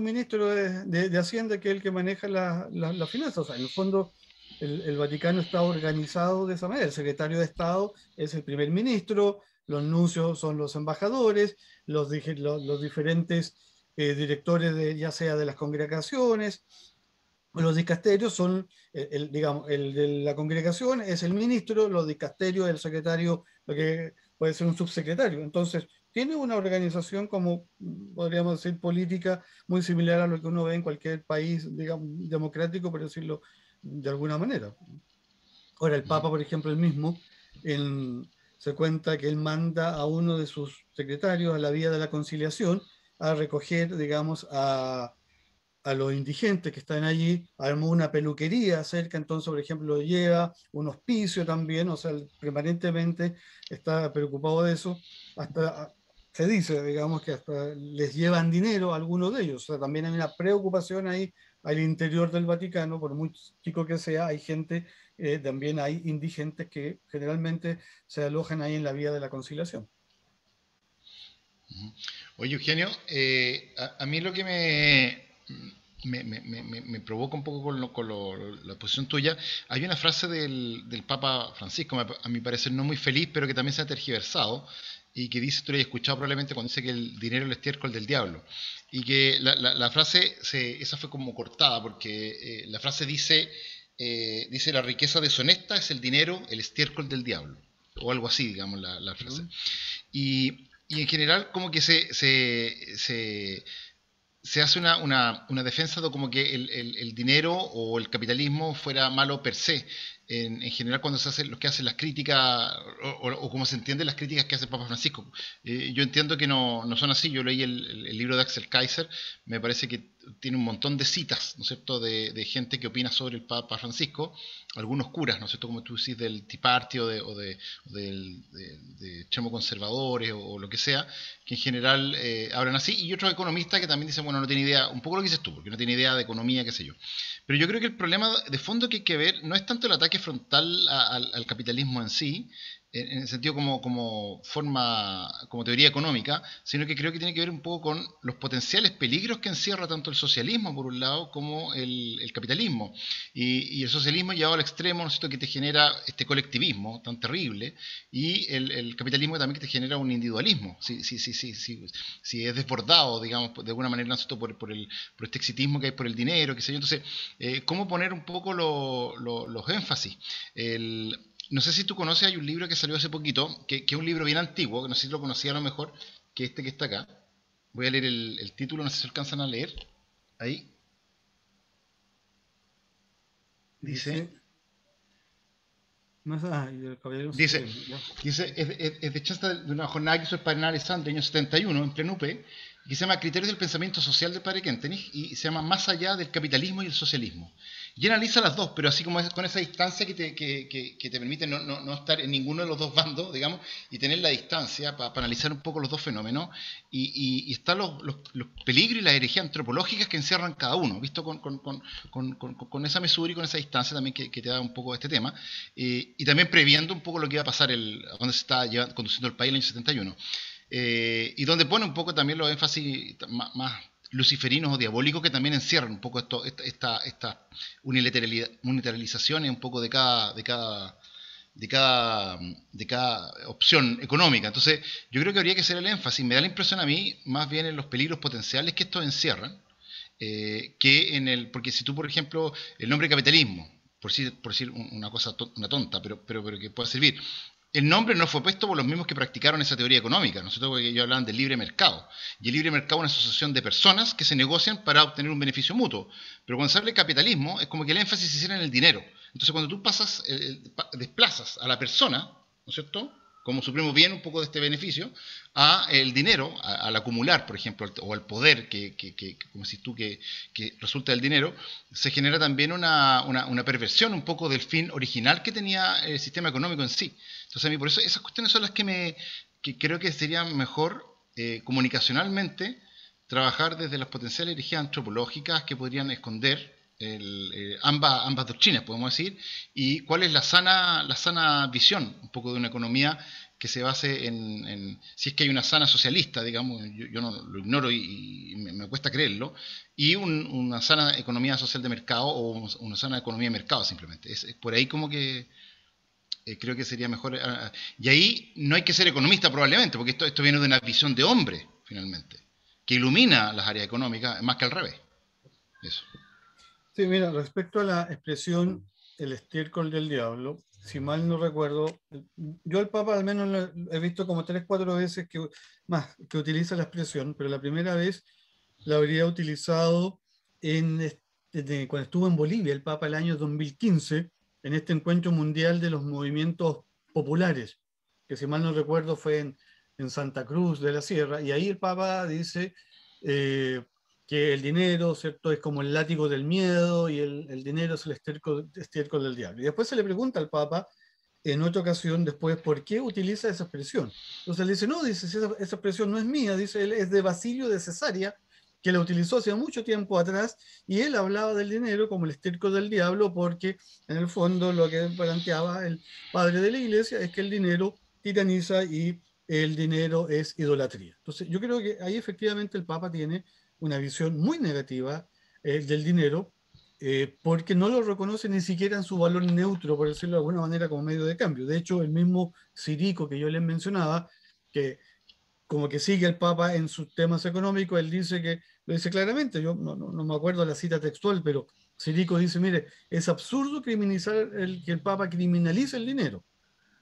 ministro de Hacienda que es el que maneja la finanzas. O sea, en el fondo, el Vaticano está organizado de esa manera. El secretario de Estado es el primer ministro, los nuncios son los embajadores, los diferentes directores ya sea de las congregaciones, los dicasterios son, digamos, el de la congregación es el ministro, los dicasterios el secretario, lo que puede ser un subsecretario. Entonces, tiene una organización como, podríamos decir, política muy similar a lo que uno ve en cualquier país, digamos, democrático, por decirlo de alguna manera. Ahora, el Papa, por ejemplo, el mismo, se cuenta que él manda a uno de sus secretarios a la Vía de la Conciliación a recoger, digamos, a los indigentes que están allí, armó una peluquería cerca, entonces, por ejemplo, lo lleva, un hospicio también, o sea, permanentemente está preocupado de eso, hasta se dice, digamos, que hasta les llevan dinero a algunos de ellos, o sea, también hay una preocupación ahí al interior del Vaticano, por muy chico que sea, hay gente, también hay indigentes que generalmente se alojan ahí en la Vía de la Conciliación. Oye, Eugenio, a mí lo que me provoca un poco la posición tuya. Hay una frase del Papa Francisco, a mi parecer no muy feliz, pero que también se ha tergiversado, y que dice, tú lo has escuchado probablemente, cuando dice que el dinero es el estiércol del diablo. Y que la frase, esa fue como cortada, porque la frase dice, la riqueza deshonesta es el dinero, el estiércol del diablo. O algo así, digamos, la frase. Y en general como que se hace una defensa de como que el dinero o el capitalismo fuera malo per se. En general, cuando se hacen los que hacen las críticas, o como se entienden las críticas que hace el Papa Francisco, yo entiendo que no son así. Yo leí el libro de Axel Kaiser, me parece que tiene un montón de citas, ¿no es cierto?, de gente que opina sobre el Papa Francisco, algunos curas, ¿no es cierto?, como tú decís, del Tea Party o de extremo conservadores o lo que sea, que en general hablan así, y otros economistas que también dicen, bueno, no tiene idea, un poco lo que dices tú, porque no tiene idea de economía, qué sé yo. Pero yo creo que el problema de fondo que hay que ver no es tanto el ataque frontal al capitalismo en sí, en el sentido como forma, como teoría económica, sino que creo que tiene que ver un poco con los potenciales peligros que encierra tanto el socialismo, por un lado, como el capitalismo. Y el socialismo llevado al extremo, ¿no es cierto?, que te genera este colectivismo tan terrible, y el capitalismo también que te genera un individualismo, si es desbordado, digamos, de alguna manera, ¿no es cierto?, por este exitismo que hay por el dinero, qué sé yo. Entonces, ¿cómo poner un poco los énfasis? No sé si tú conoces, hay un libro que salió hace poquito, que es un libro bien antiguo, que no sé si lo conocía a lo mejor, que este que está acá. Voy a leer el título, no sé si alcanzan a leer. Ahí. Dice, dice, es de chasta de una jornada que hizo el padre Alessandro en el año 71, en pleno UP, que se llama Criterios del Pensamiento Social del padre Kentenich, y se llama Más allá del capitalismo y el socialismo. Y analiza las dos, pero así como con esa distancia que te permite no estar en ninguno de los dos bandos, digamos, y tener la distancia para analizar un poco los dos fenómenos, y están los peligros y las herejías antropológicas que encierran cada uno, visto con esa mesura y con esa distancia también que te da un poco de este tema, y también previendo un poco lo que iba a pasar, a donde se está conduciendo el país en el año 71. Y donde pone un poco también los énfasis más luciferinos o diabólicos, que también encierran un poco esta unilateralización un poco de cada opción económica. Entonces, yo creo que habría que hacer el énfasis. Me da la impresión a mí, más bien en los peligros potenciales que estos encierran, porque si tú, por ejemplo, el nombre capitalismo, por decir una cosa, una tonta, pero que pueda servir. El nombre no fue puesto por los mismos que practicaron esa teoría económica, ¿no es cierto?, porque ellos hablaban del libre mercado. Y el libre mercado es una asociación de personas que se negocian para obtener un beneficio mutuo. Pero cuando se habla de capitalismo, es como que el énfasis se hiciera en el dinero. Entonces, cuando tú desplazas a la persona, ¿no es cierto?, como supremo bien un poco de este beneficio, a el dinero, al acumular, por ejemplo, o al poder como decís tú, que resulta del dinero, se genera también una perversión un poco del fin original que tenía el sistema económico en sí. Entonces, a mí por eso esas cuestiones son las que creo que sería mejor comunicacionalmente trabajar desde las potenciales herejías antropológicas que podrían esconder ambas doctrinas, podemos decir, y cuál es la sana visión un poco de una economía que se base si es que hay una sana socialista, digamos, yo no lo ignoro y me cuesta creerlo, y una sana economía social de mercado o una sana economía de mercado simplemente. Es por ahí como que creo que sería mejor. Y ahí no hay que ser economista probablemente, porque esto viene de una visión de hombre, finalmente, que ilumina las áreas económicas más que al revés. Eso. Sí, mira, respecto a la expresión el estiércol del diablo, si mal no recuerdo, yo al Papa al menos lo he visto como 3-4 veces que utiliza la expresión, pero la primera vez la habría utilizado cuando estuvo en Bolivia, el Papa el año 2015, en este encuentro mundial de los movimientos populares, que si mal no recuerdo fue en Santa Cruz de la Sierra, y ahí el Papa dice que el dinero, ¿cierto?, es como el látigo del miedo, y el dinero es el estiércol del diablo. Y después se le pregunta al Papa, en otra ocasión después, ¿por qué utiliza esa expresión? Entonces él dice, no, dice, esa expresión no es mía, dice, él es de Basilio de Cesarea, que la utilizó hace mucho tiempo atrás, y él hablaba del dinero como el estiércol del diablo, porque en el fondo lo que planteaba el padre de la iglesia es que el dinero tiraniza y el dinero es idolatría. Entonces yo creo que ahí efectivamente el Papa tiene una visión muy negativa del dinero, porque no lo reconoce ni siquiera en su valor neutro, por decirlo de alguna manera, como medio de cambio. De hecho, el mismo Sirico que yo les mencionaba, que como que sigue el Papa en sus temas económicos, él dice que, lo dice claramente, yo no me acuerdo la cita textual, pero Sirico dice, mire, es absurdo criminalizar que el Papa criminalice el dinero,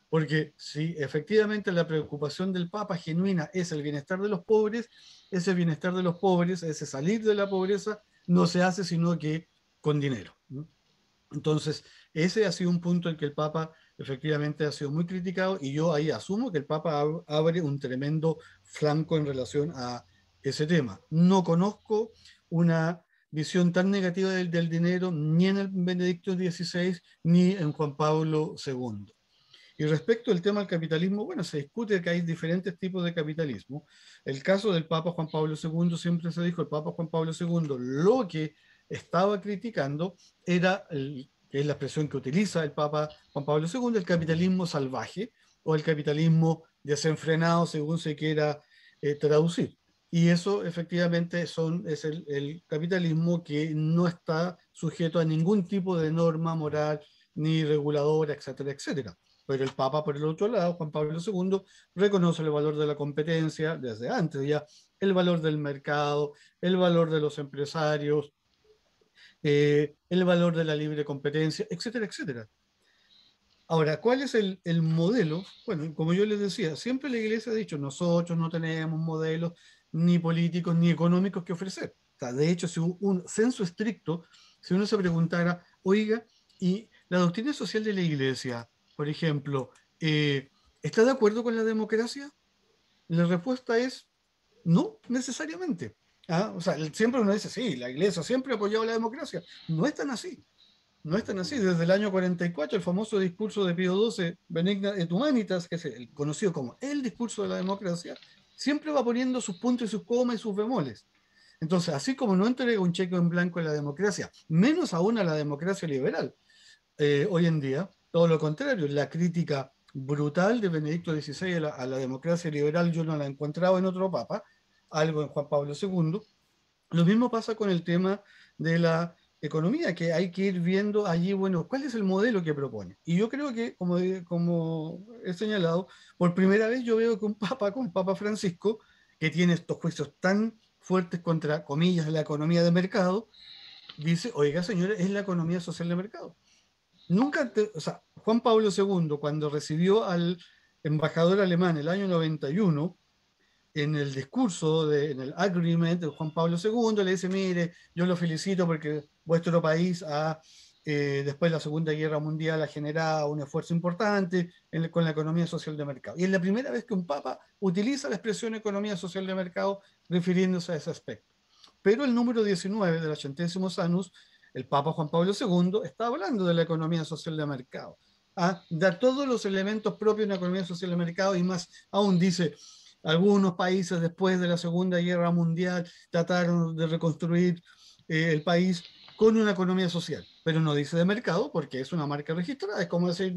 porque si efectivamente la preocupación del Papa genuina es el bienestar de los pobres, ese bienestar de los pobres, ese salir de la pobreza, no se hace sino que con dinero, ¿no? Entonces, ese ha sido un punto en que el Papa efectivamente ha sido muy criticado y yo ahí asumo que el Papa abre un tremendo flanco en relación a ese tema. No conozco una visión tan negativa del dinero ni en el Benedicto XVI ni en Juan Pablo II. Y respecto al tema del capitalismo, bueno, se discute que hay diferentes tipos de capitalismo. El caso del Papa Juan Pablo II, siempre se dijo, el Papa Juan Pablo II lo que estaba criticando era, que es la expresión que utiliza el Papa Juan Pablo II, el capitalismo salvaje o el capitalismo desenfrenado, según se quiera traducir. Y eso efectivamente es el capitalismo que no está sujeto a ningún tipo de norma moral ni reguladora, etcétera, etcétera. Pero el Papa, por el otro lado, Juan Pablo II, reconoce el valor de la competencia desde antes ya, el valor del mercado, el valor de los empresarios, el valor de la libre competencia, etcétera, etcétera. Ahora, ¿cuál es el modelo? Bueno, como yo les decía, siempre la Iglesia ha dicho, nosotros no tenemos modelos ni políticos ni económicos que ofrecer. O sea, de hecho, si un censo estricto, si uno se preguntara, oiga, ¿y la doctrina social de la Iglesia, por ejemplo, está de acuerdo con la democracia? La respuesta es no necesariamente. ¿Ah? O sea, siempre uno dice, sí, la Iglesia siempre ha apoyado la democracia. No es tan así. No es tan así. Desde el año 44, el famoso discurso de Pío XII, Benigna et Humanitas, que es el conocido como el discurso de la democracia, siempre va poniendo sus puntos y sus comas y sus bemoles. Entonces, así como no entrega un cheque en blanco a la democracia, menos aún a la democracia liberal, hoy en día, todo lo contrario, la crítica brutal de Benedicto XVI a la democracia liberal yo no la he encontrado en otro papa, algo en Juan Pablo II. Lo mismo pasa con el tema de la economía, que hay que ir viendo allí, bueno, cuál es el modelo que propone. Y yo creo que, como he señalado, por primera vez yo veo que un papa, con Papa Francisco, que tiene estos juicios tan fuertes contra, comillas, la economía de mercado, dice, oiga, señores, es la economía social de mercado. Nunca, o sea, Juan Pablo II, cuando recibió al embajador alemán el año 91, en el discurso, en el agreement de Juan Pablo II, le dice, mire, yo lo felicito porque vuestro país después de la Segunda Guerra Mundial ha generado un esfuerzo importante con la economía social de mercado. Y es la primera vez que un papa utiliza la expresión economía social de mercado refiriéndose a ese aspecto. Pero el número 19 del 80º Annus, el Papa Juan Pablo II, está hablando de la economía social de mercado. Da todos los elementos propios de una economía social de mercado y más aún dice, algunos países después de la Segunda Guerra Mundial trataron de reconstruir el país con una economía social, pero no dice de mercado porque es una marca registrada, es como decir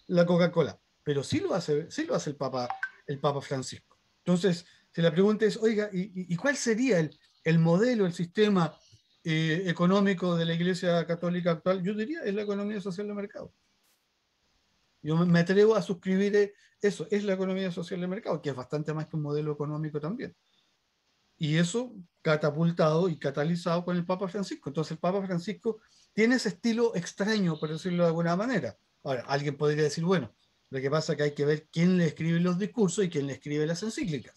la Coca-Cola, pero sí lo hace el Papa Francisco. Entonces, si la pregunta es, oiga, ¿y cuál sería el modelo, el sistema económico de la Iglesia Católica actual? Yo diría, es la economía social de mercado. Yo me atrevo a suscribir eso, es la economía social de mercado, que es bastante más que un modelo económico también. Y eso catapultado y catalizado con el Papa Francisco. Entonces el Papa Francisco tiene ese estilo extraño, por decirlo de alguna manera. Ahora, alguien podría decir, bueno, lo que pasa es que hay que ver quién le escribe los discursos y quién le escribe las encíclicas.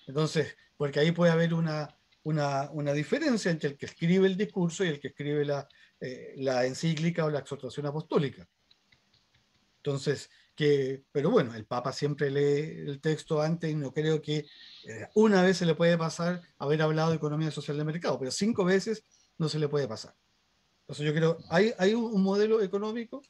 Entonces, porque ahí puede haber una diferencia entre el que escribe el discurso y el que escribe la encíclica o la exhortación apostólica. Entonces, pero bueno, el Papa siempre lee el texto antes y no creo que una vez se le puede pasar haber hablado de economía social de mercado, pero 5 veces no se le puede pasar. Entonces yo creo, hay un modelo económico,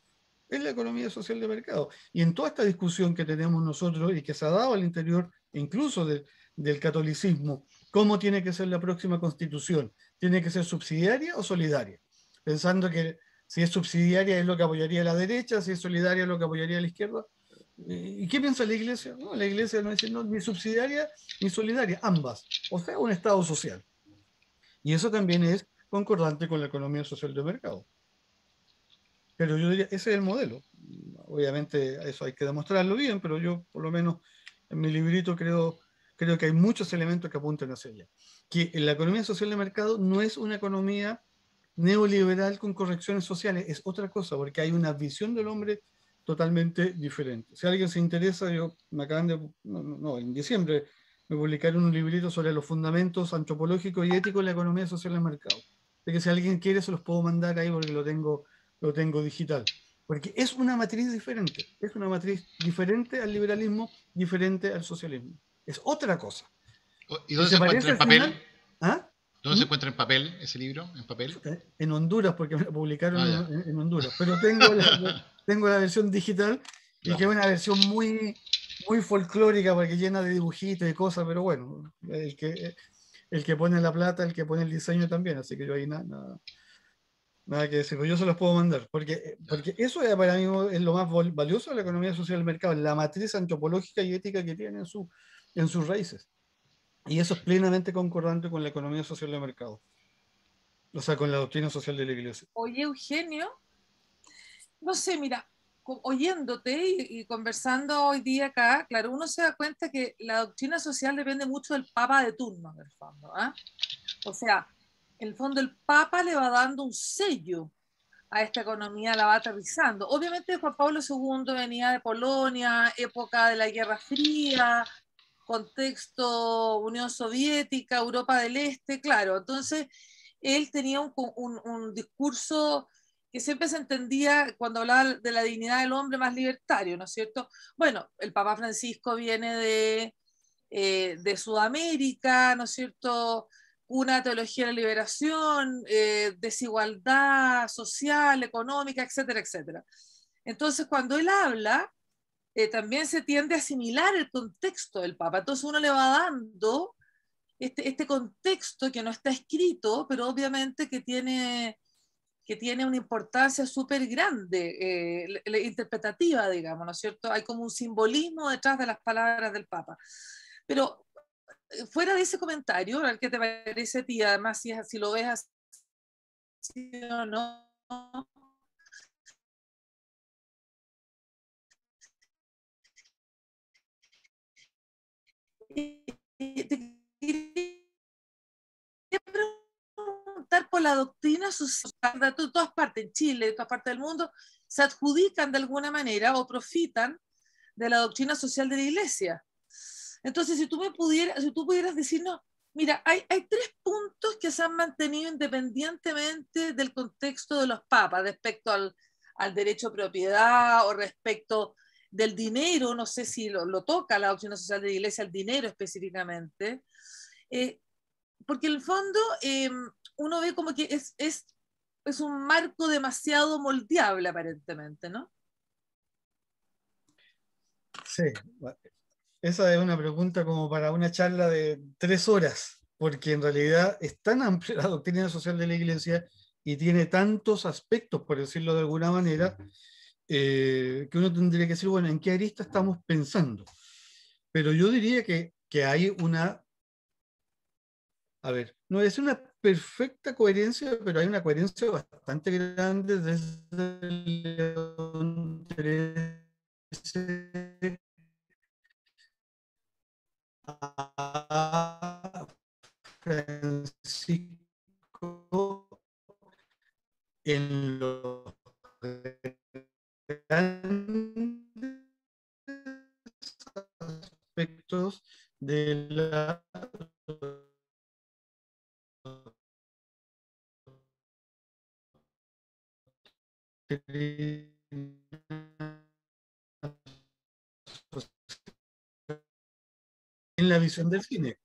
es la economía social de mercado. Y en toda esta discusión que tenemos nosotros y que se ha dado al interior incluso del catolicismo, ¿cómo tiene que ser la próxima constitución? ¿Tiene que ser subsidiaria o solidaria? Pensando que si es subsidiaria es lo que apoyaría la derecha, si es solidaria es lo que apoyaría la izquierda. ¿Y qué piensa la Iglesia? No, la Iglesia no dice no, ni subsidiaria ni solidaria, ambas. O sea, un Estado social. Y eso también es concordante con la economía social de mercado. Pero yo diría, ese es el modelo. Obviamente eso hay que demostrarlo bien, pero yo por lo menos en mi librito creo que hay muchos elementos que apuntan hacia allá. Que la economía social de mercado no es una economía neoliberal con correcciones sociales, es otra cosa, porque hay una visión del hombre totalmente diferente. Si alguien se interesa, yo me acaban de, en diciembre me publicaron un librito sobre los fundamentos antropológicos y éticos de la economía social de mercado. De que si alguien quiere se los puedo mandar ahí porque lo tengo digital. Porque es una matriz diferente al liberalismo, diferente al socialismo. Es otra cosa. ¿Y dónde se encuentra en papel? Final, ¿ah? ¿Dónde se encuentra en papel ese libro? ¿En papel? En Honduras, porque me lo publicaron en Honduras. Pero tengo la versión digital y que es una versión muy, muy folclórica porque llena de dibujitos y cosas, pero bueno, el que pone la plata, el que pone el diseño también, así que yo ahí nada que decir, pero yo se los puedo mandar, porque eso para mí es lo más valioso de la economía social del mercado, la matriz antropológica y ética que tiene en sus raíces. Y eso es plenamente concordante con la economía social del mercado. O sea, con la doctrina social de la Iglesia. Oye, Eugenio, no sé, mira, oyéndote y conversando hoy día acá, claro, uno se da cuenta que la doctrina social depende mucho del Papa de turno, en el fondo. O sea, en el fondo el Papa le va dando un sello a esta economía, la va aterrizando. Obviamente Juan Pablo II venía de Polonia, época de la Guerra Fría, contexto Unión Soviética, Europa del Este, claro. Entonces, él tenía un discurso que siempre se entendía cuando hablaba de la dignidad del hombre más libertario, ¿no es cierto? Bueno, el Papa Francisco viene de Sudamérica, ¿no es cierto? Una teología de la liberación, desigualdad social, económica, etcétera, etcétera. Entonces, cuando él habla, también se tiende a asimilar el contexto del Papa. Entonces uno le va dando este contexto que no está escrito, pero obviamente que tiene una importancia súper grande, interpretativa, digamos, ¿no es cierto? Hay como un simbolismo detrás de las palabras del Papa. Pero fuera de ese comentario, a ver qué te parece a ti, además si lo ves así o no, te quería preguntar por la doctrina social de todas partes, en Chile, en todas partes del mundo, se adjudican de alguna manera o profitan de la doctrina social de la Iglesia. Entonces, si tú pudieras decirnos, mira, hay 3 puntos que se han mantenido independientemente del contexto de los papas, respecto al derecho a propiedad o respecto del dinero, no sé si lo toca la doctrina social de la Iglesia, el dinero específicamente, porque en el fondo uno ve como que es un marco demasiado moldeable aparentemente, ¿no? Sí, esa es una pregunta como para una charla de 3 horas, porque en realidad es tan amplia la doctrina social de la Iglesia y tiene tantos aspectos, por decirlo de alguna manera, que uno tendría que decir, bueno, ¿en qué arista estamos pensando? Pero yo diría que hay una, a ver, no es una perfecta coherencia, pero hay una coherencia bastante grande desde el León XIII a Francisco en los grandes aspectos de la en la visión del cine.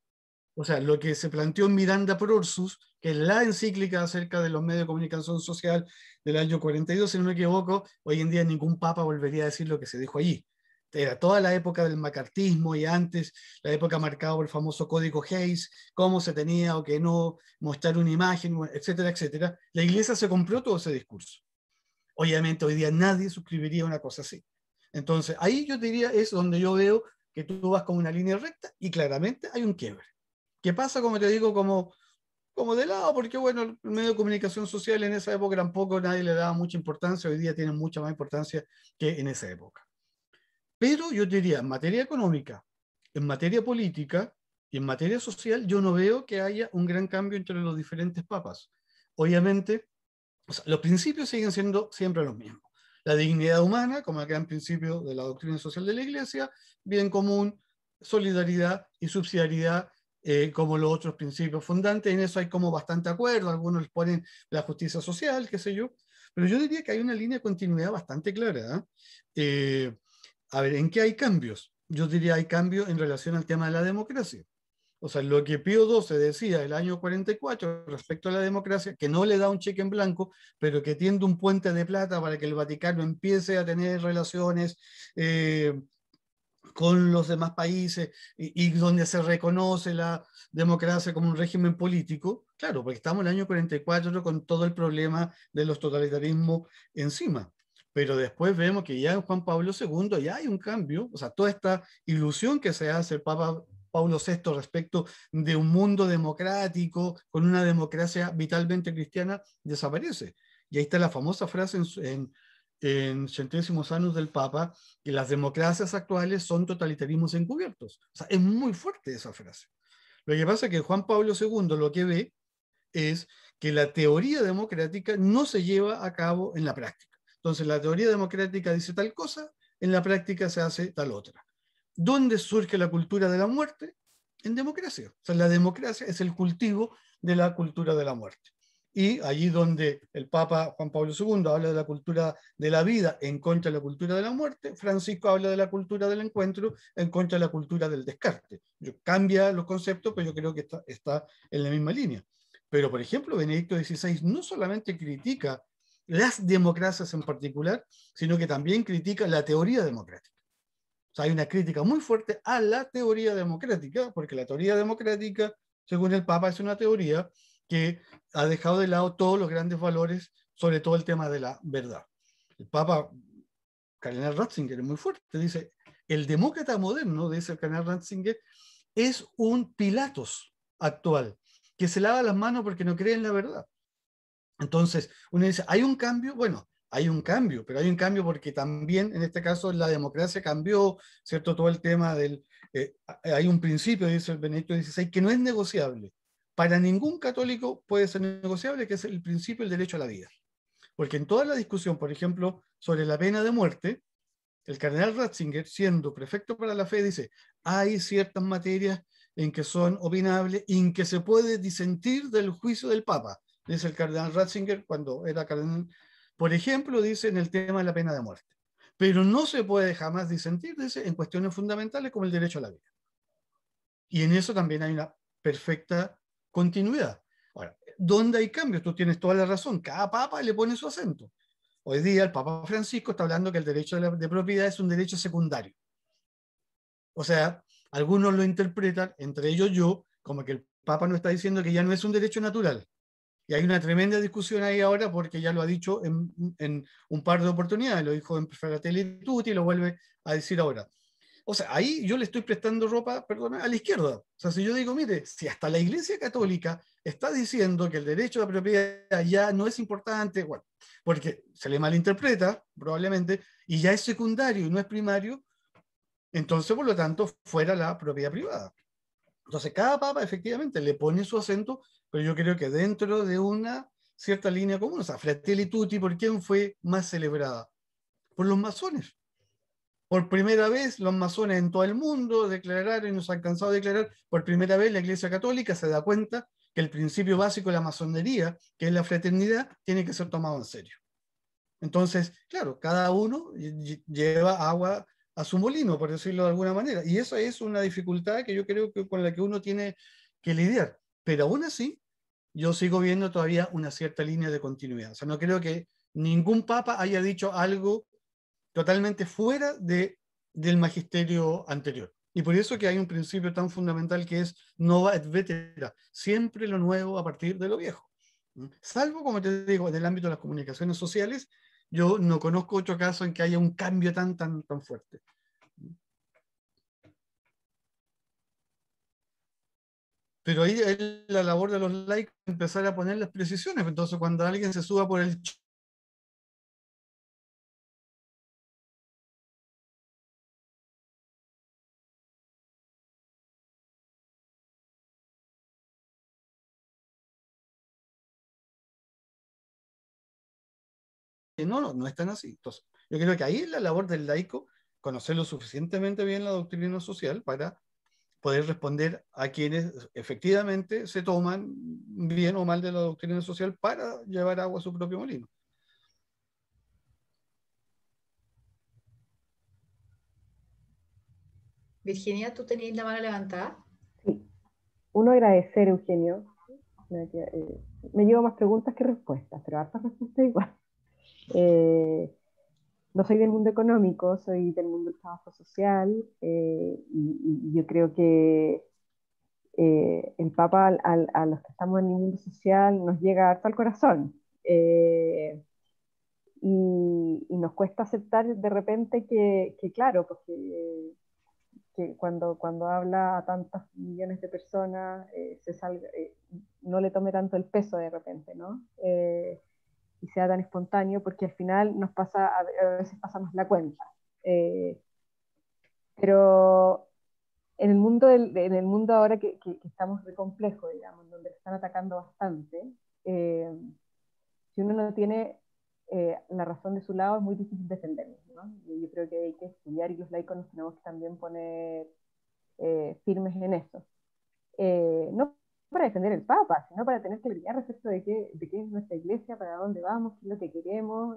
O sea, lo que se planteó en Miranda por Ursus, que es la encíclica acerca de los medios de comunicación social del año 42, si no me equivoco, hoy en día ningún papa volvería a decir lo que se dijo allí. Era toda la época del macartismo y antes, la época marcada por el famoso código Hayes, cómo se tenía o que no mostrar una imagen, etcétera, etcétera. La Iglesia se compró todo ese discurso. Obviamente hoy día nadie suscribiría una cosa así. Entonces, ahí yo diría es donde yo veo que tú vas como una línea recta y claramente hay un quiebre. ¿Qué pasa, como te digo, como como de lado, porque bueno, el medio de comunicación social en esa época tampoco nadie le daba mucha importancia, hoy día tiene mucha más importancia que en esa época. Pero yo diría, en materia económica, en materia política y en materia social, yo no veo que haya un gran cambio entre los diferentes papas. Obviamente, o sea, los principios siguen siendo siempre los mismos. La dignidad humana, como el gran principio de la doctrina social de la Iglesia, bien común, solidaridad y subsidiariedad, como los otros principios fundantes. En eso hay como bastante acuerdo, algunos les ponen la justicia social, qué sé yo, pero yo diría que hay una línea de continuidad bastante clara. A ver, ¿en qué hay cambios? Yo diría hay cambios en relación al tema de la democracia. O sea, lo que Pío XII decía el año 44 respecto a la democracia, que no le da un cheque en blanco, pero que tiende un puente de plata para que el Vaticano empiece a tener relaciones con los demás países y donde se reconoce la democracia como un régimen político, claro, porque estamos en el año 44 con todo el problema de los totalitarismos encima. Pero después vemos que ya en Juan Pablo II ya hay un cambio, o sea, toda esta ilusión que se hace el Papa Pablo VI respecto de un mundo democrático, con una democracia vitalmente cristiana, desaparece. Y ahí está la famosa frase en Centésimos Annus del Papa, que las democracias actuales son totalitarismos encubiertos. O sea, es muy fuerte esa frase. Lo que pasa es que Juan Pablo II lo que ve es que la teoría democrática no se lleva a cabo en la práctica. Entonces, la teoría democrática dice tal cosa, en la práctica se hace tal otra. ¿Dónde surge la cultura de la muerte? En democracia. O sea, la democracia es el cultivo de la cultura de la muerte. Y allí donde el Papa Juan Pablo II habla de la cultura de la vida en contra de la cultura de la muerte, Francisco habla de la cultura del encuentro en contra de la cultura del descarte. Cambia los conceptos, pero yo creo que está en la misma línea. Pero, por ejemplo, Benedicto XVI no solamente critica las democracias en particular, sino que también critica la teoría democrática. O sea, hay una crítica muy fuerte a la teoría democrática, porque la teoría democrática, según el Papa, es una teoría que ha dejado de lado todos los grandes valores, sobre todo el tema de la verdad. El Papa, Cardenal Ratzinger, es muy fuerte, dice, el demócrata moderno, dice el Cardenal Ratzinger, es un Pilatos actual, que se lava las manos porque no cree en la verdad. Entonces, uno dice, ¿hay un cambio? Bueno, hay un cambio, pero hay un cambio porque también, en este caso, la democracia cambió, ¿cierto? Todo el tema del... hay un principio, dice el Benedicto XVI, que no es negociable. Para ningún católico puede ser negociable, que es el principio del derecho a la vida. Porque en toda la discusión, por ejemplo, sobre la pena de muerte, el cardenal Ratzinger, siendo prefecto para la fe, dice, hay ciertas materias en que son opinables y en que se puede disentir del juicio del Papa, dice el cardenal Ratzinger cuando era cardenal. Por ejemplo, dice en el tema de la pena de muerte. Pero no se puede jamás disentir, dice, en cuestiones fundamentales como el derecho a la vida. Y en eso también hay una perfecta continuidad. Ahora, ¿dónde hay cambios? Tú tienes toda la razón. Cada papa le pone su acento. Hoy día el Papa Francisco está hablando que el derecho de propiedad es un derecho secundario. O sea, algunos lo interpretan, entre ellos yo, como que el Papa no está diciendo que ya no es un derecho natural. Y hay una tremenda discusión ahí ahora porque ya lo ha dicho en un par de oportunidades, lo dijo en Fratelli Tutti y lo vuelve a decir ahora. O sea, ahí yo le estoy prestando ropa, perdona, a la izquierda. O sea, si yo digo, mire, si hasta la Iglesia Católica está diciendo que el derecho a la propiedad ya no es importante, bueno, porque se le malinterpreta, probablemente, y ya es secundario y no es primario, entonces, por lo tanto, fuera la propiedad privada. Entonces, cada papa efectivamente le pone su acento, pero yo creo que dentro de una cierta línea común, o sea, Fratelli Tutti, ¿por quién fue más celebrada? Por los masones. Por primera vez, los masones en todo el mundo declararon y nos han cansado de declarar, por primera vez la Iglesia Católica se da cuenta que el principio básico de la masonería, que es la fraternidad, tiene que ser tomado en serio. Entonces, claro, cada uno lleva agua a su molino, por decirlo de alguna manera. Y esa es una dificultad que yo creo que con la que uno tiene que lidiar. Pero aún así, yo sigo viendo todavía una cierta línea de continuidad. O sea, no creo que ningún papa haya dicho algo totalmente fuera del magisterio anterior. Y por eso que hay un principio tan fundamental que es nova et vetera, siempre lo nuevo a partir de lo viejo. Salvo, como te digo, en el ámbito de las comunicaciones sociales, yo no conozco otro caso en que haya un cambio tan fuerte. Pero ahí es la labor de los laicos empezar a poner las precisiones. Entonces, cuando alguien se suba por el no están así. Entonces, yo creo que ahí es la labor del laico, conocer lo suficientemente bien la doctrina social para poder responder a quienes efectivamente se toman bien o mal de la doctrina social para llevar agua a su propio molino. Virginia, ¿tú tenías la mano levantada? Sí. Uno, agradecer, Eugenio. Me llevo más preguntas que respuestas, pero hartas respuestas igual. No soy del mundo económico, soy del mundo del trabajo social, y yo creo que el Papa a los que estamos en el mundo social nos llega harto al corazón. Y nos cuesta aceptar de repente que claro, porque que cuando habla a tantos millones de personas no le tome tanto el peso de repente, ¿no? Y sea tan espontáneo, porque al final nos pasa, a veces pasamos la cuenta. Pero en el mundo ahora que estamos de complejo, digamos, donde le están atacando bastante, si uno no tiene la razón de su lado, es muy difícil defenderlo, ¿no? Y yo creo que hay que estudiar, y los laicos nos tenemos que también poner firmes en eso. No para defender el Papa, sino para tener claridad respecto de qué es nuestra iglesia, para dónde vamos, qué es lo que queremos,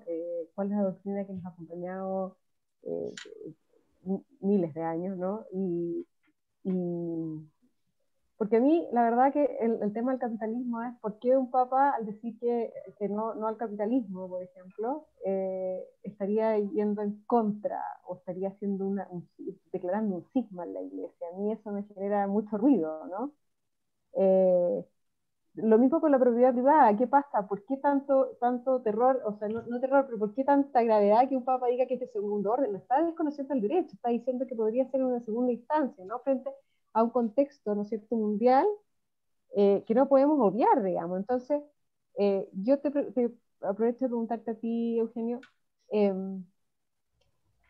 cuál es la doctrina que nos ha acompañado miles de años, ¿no? Y porque a mí, la verdad que el tema del capitalismo es por qué un papa, al decir que no al capitalismo, por ejemplo, estaría yendo en contra o estaría haciendo declarando un cisma en la iglesia. A mí eso me genera mucho ruido, ¿no? Lo mismo con la propiedad privada. ¿Qué pasa? ¿Por qué tanto terror? O sea, no terror, pero ¿por qué tanta gravedad que un papa diga que es de segundo orden? No está desconociendo el derecho, está diciendo que podría ser una segunda instancia, ¿no? Frente a un contexto, ¿no es cierto?, mundial, que no podemos obviar, digamos. Entonces, yo te aprovecho de preguntarte a ti, Eugenio, ¿qué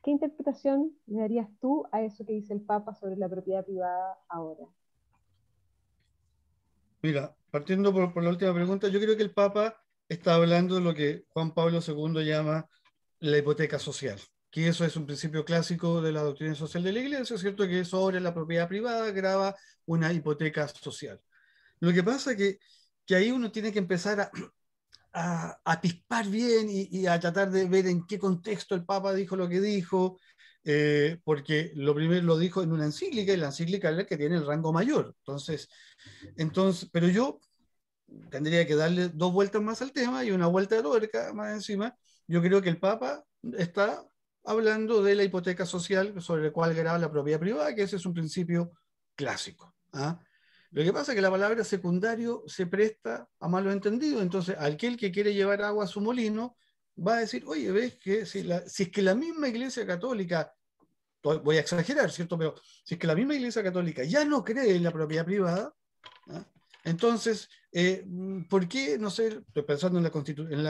interpretación le darías tú a eso que dice el Papa sobre la propiedad privada ahora? Mira, partiendo por la última pregunta, yo creo que el Papa está hablando de lo que Juan Pablo II llama la hipoteca social, que eso es un principio clásico de la doctrina social de la Iglesia, ¿cierto? Que sobre la propiedad privada grava una hipoteca social. Lo que pasa es que ahí uno tiene que empezar a pispar bien y a tratar de ver en qué contexto el Papa dijo lo que dijo, porque lo primero lo dijo en una encíclica, y la encíclica es la que tiene el rango mayor. Entonces, pero yo tendría que darle dos vueltas más al tema y una vuelta de tuerca más encima. Yo creo que el Papa está hablando de la hipoteca social sobre la cual grava la propiedad privada, que ese es un principio clásico. ¿Ah? Lo que pasa es que la palabra secundario se presta a malos entendidos. Entonces, aquel que quiere llevar agua a su molino va a decir, oye, ves que si es que la misma Iglesia Católica, voy a exagerar, ¿cierto? Pero si es que la misma Iglesia Católica ya no cree en la propiedad privada, ¿ah? Entonces, ¿por qué, no sé, estoy pensando en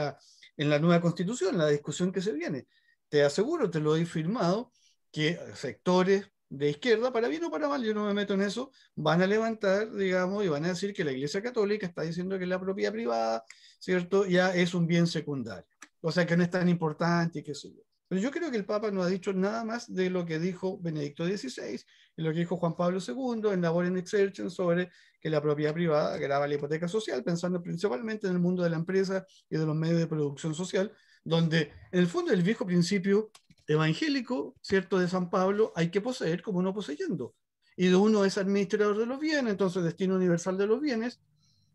la nueva constitución, en la discusión que se viene? Te aseguro, te lo he firmado, que sectores de izquierda, para bien o para mal, yo no me meto en eso, van a levantar, digamos, y van a decir que la Iglesia Católica está diciendo que la propiedad privada, ¿cierto?, ya es un bien secundario, o sea que no es tan importante y qué sé yo. Pero yo creo que el Papa no ha dicho nada más de lo que dijo Benedicto XVI y lo que dijo Juan Pablo II en Labor in Exercens sobre que la propiedad privada grava la hipoteca social, pensando principalmente en el mundo de la empresa y de los medios de producción social, donde en el fondo el viejo principio evangélico, ¿cierto?, de San Pablo, hay que poseer como no poseyendo. Y de uno es administrador de los bienes, entonces destino universal de los bienes,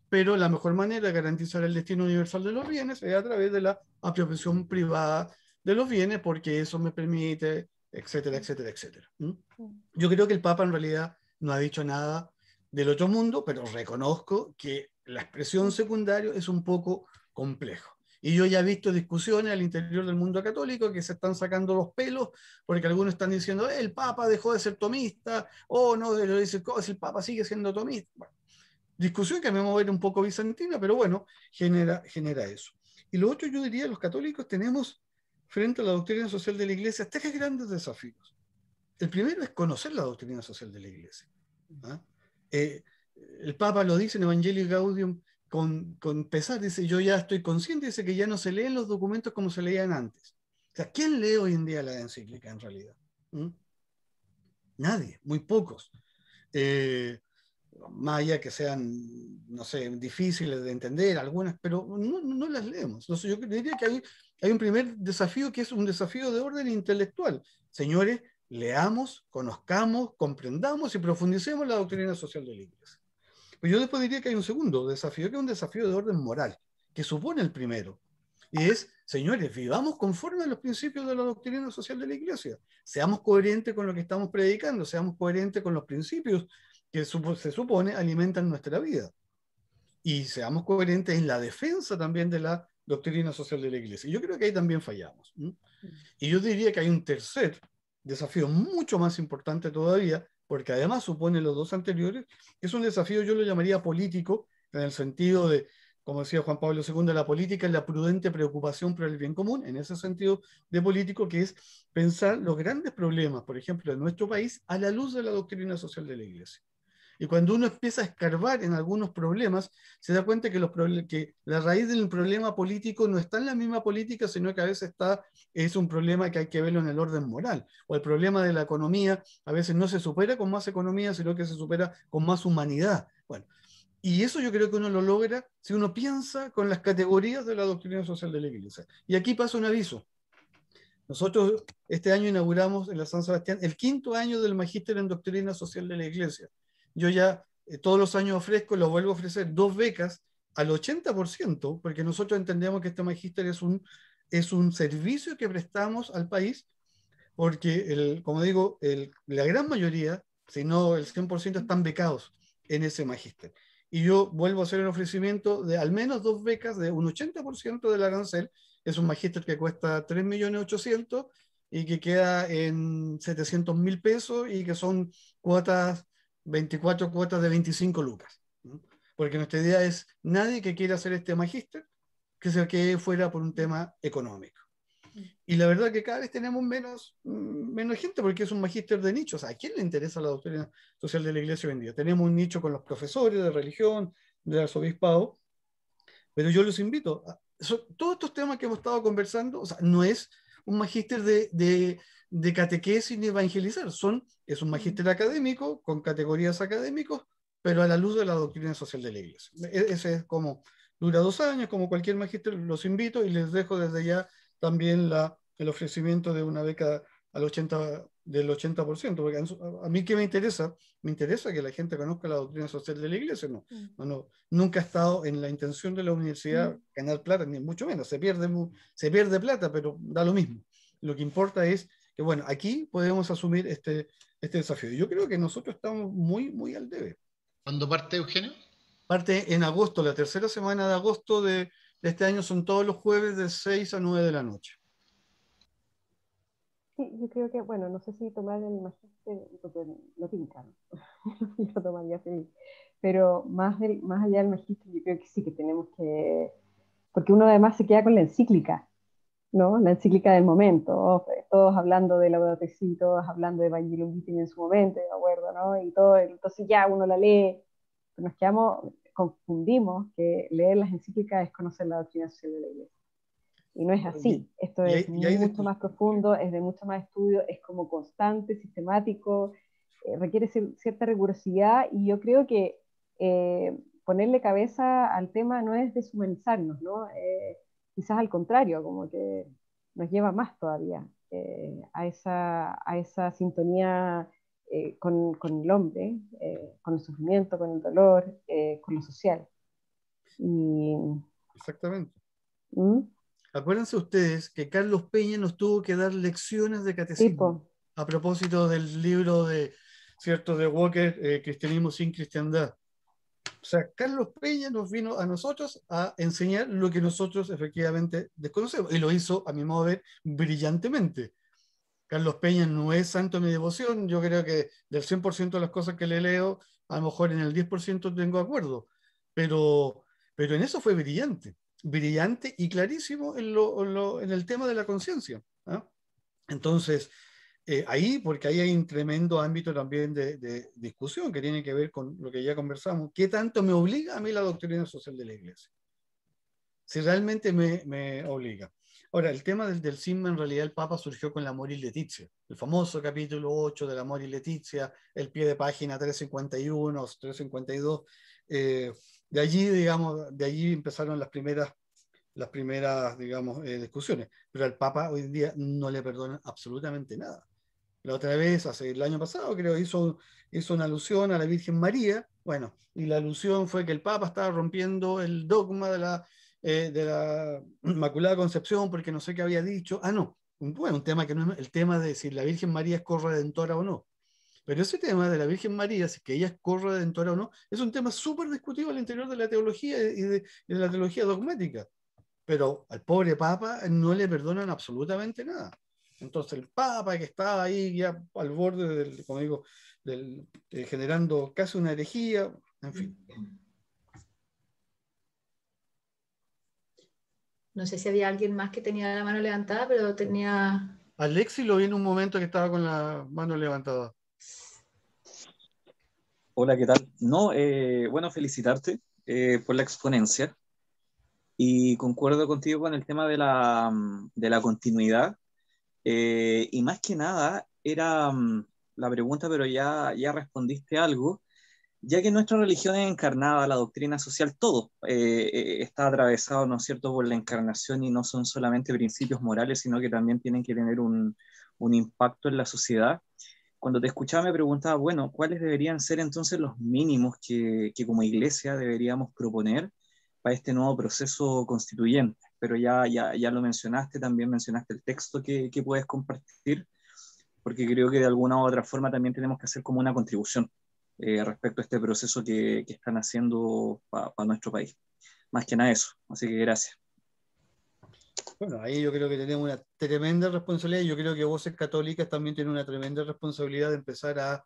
pero la mejor manera de garantizar el destino universal de los bienes es a través de la apropiación privada de los bienes, porque eso me permite, etcétera, etcétera, etcétera. Yo creo que el Papa en realidad no ha dicho nada del otro mundo, pero reconozco que la expresión secundario es un poco complejo. Y yo ya he visto discusiones al interior del mundo católico que se están sacando los pelos, porque algunos están diciendo, el Papa dejó de ser tomista, o no, dice, el Papa sigue siendo tomista. Bueno, discusión que a mí me va a ver un poco bizantina, pero bueno, genera eso. Y lo otro, yo diría, los católicos tenemos frente a la doctrina social de la Iglesia tres grandes desafíos. El primero es conocer la doctrina social de la Iglesia. ¿Ah? El Papa lo dice en Evangelii Gaudium con pesar, dice, yo ya estoy consciente, dice que ya no se leen los documentos como se leían antes. O sea, ¿quién lee hoy en día la encíclica en realidad? Nadie, muy pocos. Más allá que sean, no sé, difíciles de entender, algunas, pero no las leemos. Entonces yo diría que hay un primer desafío que es un desafío de orden intelectual. Señores, leamos, conozcamos, comprendamos y profundicemos la doctrina social de la Iglesia. Pero yo después diría que hay un segundo desafío, que es un desafío de orden moral, que supone el primero. Y es, señores, vivamos conforme a los principios de la doctrina social de la Iglesia. Seamos coherentes con lo que estamos predicando, seamos coherentes con los principios que se supone alimentan nuestra vida. Y seamos coherentes en la defensa también de la doctrina social de la Iglesia. Y yo creo que ahí también fallamos. Y yo diría que hay un tercer desafío mucho más importante todavía, porque además supone los dos anteriores, que es un desafío, yo lo llamaría político, en el sentido de, como decía Juan Pablo II, la política es la prudente preocupación por el bien común, en ese sentido de político, que es pensar los grandes problemas, por ejemplo, de nuestro país, a la luz de la doctrina social de la Iglesia. Y cuando uno empieza a escarbar en algunos problemas, se da cuenta que la raíz del problema político no está en la misma política, sino que a veces es un problema que hay que verlo en el orden moral. O el problema de la economía a veces no se supera con más economía, sino que se supera con más humanidad. Bueno, y eso yo creo que uno lo logra si uno piensa con las categorías de la doctrina social de la Iglesia. Y aquí pasa un aviso. Nosotros este año inauguramos en la San Sebastián el 5º año del Magíster en Doctrina Social de la Iglesia. Yo ya todos los años ofrezco, lo vuelvo a ofrecer, 2 becas al 80%, porque nosotros entendemos que este magíster es un servicio que prestamos al país, porque, como digo, la gran mayoría, si no el 100%, están becados en ese magíster. Y yo vuelvo a hacer el ofrecimiento de al menos 2 becas de un 80% del arancel. Es un magíster que cuesta 3.800.000 y que queda en 700.000 pesos y que son 24 cuotas de 25 lucas. ¿No? Porque nuestra idea es nadie que quiera hacer este magíster que se quede fuera por un tema económico. Y la verdad que cada vez tenemos menos gente porque es un magíster de nicho. O sea, ¿a quién le interesa la doctrina social de la Iglesia hoy en día? Tenemos un nicho con los profesores de religión, del arzobispado, pero yo los invito todos estos temas que hemos estado conversando, o sea, no es un magíster de catequesis ni evangelizar, es un magíster académico con categorías académicos, pero a la luz de la doctrina social de la Iglesia. Ese es como, dura 2 años, como cualquier magíster, los invito y les dejo desde ya también el ofrecimiento de una beca del 80%, porque a mí que me interesa que la gente conozca la doctrina social de la Iglesia. Nunca ha estado en la intención de la universidad ganar plata, ni mucho menos, se pierde plata, pero da lo mismo. Lo que importa es que, bueno, aquí podemos asumir este desafío. Yo creo que nosotros estamos muy, muy al debe. ¿Cuándo parte, Eugenio? Parte en agosto, la 3ª semana de agosto de este año, son todos los jueves de 6 a 9 de la noche. Sí, yo creo que, bueno, no sé si tomar el magíster, porque no pinta, ¿no? Lo tomaría feliz. Pero más allá del magíster, yo creo que sí que tenemos que, porque uno además se queda con la encíclica, ¿no? La encíclica del momento, todos hablando de Laudato Si, todos hablando de Evangelium Vitae en su momento, de acuerdo, ¿no? Y todo, entonces ya uno la lee, nos confundimos que leer las encíclicas es conocer la doctrina social de la Iglesia. Y no es así, esto es mucho más profundo, es de mucho más estudio, es como constante, sistemático, requiere cierta rigurosidad, y yo creo que ponerle cabeza al tema no es deshumanizarnos, ¿no? Quizás al contrario, como que nos lleva más todavía a esa sintonía con el hombre, con el sufrimiento, con el dolor, con lo social. Exactamente. ¿Mm? Acuérdense ustedes que Carlos Peña nos tuvo que dar lecciones de catecismo a propósito del libro de Walker, Cristianismo sin Cristiandad. O sea, Carlos Peña nos vino a nosotros a enseñar lo que nosotros efectivamente desconocemos, y lo hizo, a mi modo de ver, brillantemente. Carlos Peña no es santo de mi devoción. Yo creo que del 100% de las cosas que le leo, a lo mejor en el 10% tengo acuerdo, pero en eso fue brillante, brillante y clarísimo en el tema de la conciencia. ¿Ah? Entonces, ahí, porque ahí hay un tremendo ámbito también de discusión que tiene que ver con lo que ya conversamos. ¿Qué tanto me obliga a mí la doctrina social de la Iglesia? Si realmente me obliga. Ahora, el tema del cisma, en realidad el Papa surgió con la Amoris Laetitia, el famoso capítulo 8 de la Amoris Laetitia, el pie de página 351, 352. De allí, digamos, de allí empezaron las primeras, digamos, discusiones. Pero al Papa hoy en día no le perdonan absolutamente nada. La otra vez, el año pasado, creo, hizo una alusión a la Virgen María. Bueno, y la alusión fue que el Papa estaba rompiendo el dogma de la Inmaculada Concepción porque no sé qué había dicho. Ah, no. Bueno, un tema que no es el tema de si la Virgen María es corredentora o no. Pero ese tema de la Virgen María, si que ella es corredentora o no, es un tema súper discutido al interior de la teología y de la teología dogmática. Pero al pobre Papa no le perdonan absolutamente nada. Entonces el Papa que estaba ahí ya al borde del, como digo, generando casi una herejía, en fin. No sé si había alguien más que tenía la mano levantada, pero tenía... Alexi lo vi en un momento que estaba con la mano levantada. Hola, ¿qué tal? No, bueno, felicitarte por la exponencia y concuerdo contigo con el tema de la continuidad. Y más que nada era la pregunta, pero ya respondiste algo, ya que nuestra religión es encarnada, la doctrina social, todo está atravesado, ¿no es cierto?, por la encarnación y no son solamente principios morales, sino que también tienen que tener un impacto en la sociedad. Cuando te escuchaba me preguntaba, bueno, ¿cuáles deberían ser entonces los mínimos que como iglesia deberíamos proponer para este nuevo proceso constituyente? Pero ya lo mencionaste, también mencionaste el texto que puedes compartir, porque creo que de alguna u otra forma también tenemos que hacer como una contribución respecto a este proceso que están haciendo para nuestro país. Más que nada eso, así que gracias. Bueno, ahí yo creo que tenemos una tremenda responsabilidad y yo creo que Voces Católicas también tienen una tremenda responsabilidad de empezar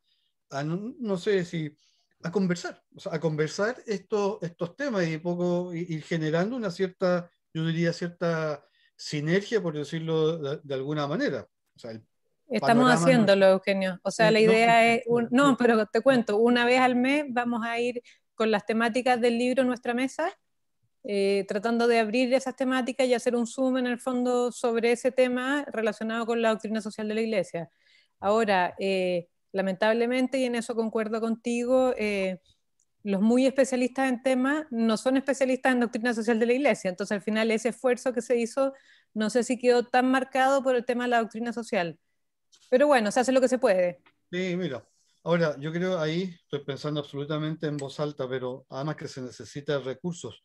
no sé si a conversar, o sea, a conversar estos temas y poco ir generando una cierta, yo diría, cierta sinergia, por decirlo de alguna manera. O sea, estamos haciéndolo, Eugenio. O sea, la idea es, no, pero te cuento, una vez al mes vamos a ir con las temáticas del libro en nuestra mesa, tratando de abrir esas temáticas y hacer un zoom en el fondo sobre ese tema relacionado con la doctrina social de la Iglesia. Ahora, lamentablemente, y en eso concuerdo contigo, los muy especialistas en temas no son especialistas en doctrina social de la Iglesia, entonces al final ese esfuerzo que se hizo, no sé si quedó tan marcado por el tema de la doctrina social. Pero bueno, se hace lo que se puede. Sí, mira. Ahora, yo creo ahí, estoy pensando absolutamente en voz alta, pero además que se necesitan recursos.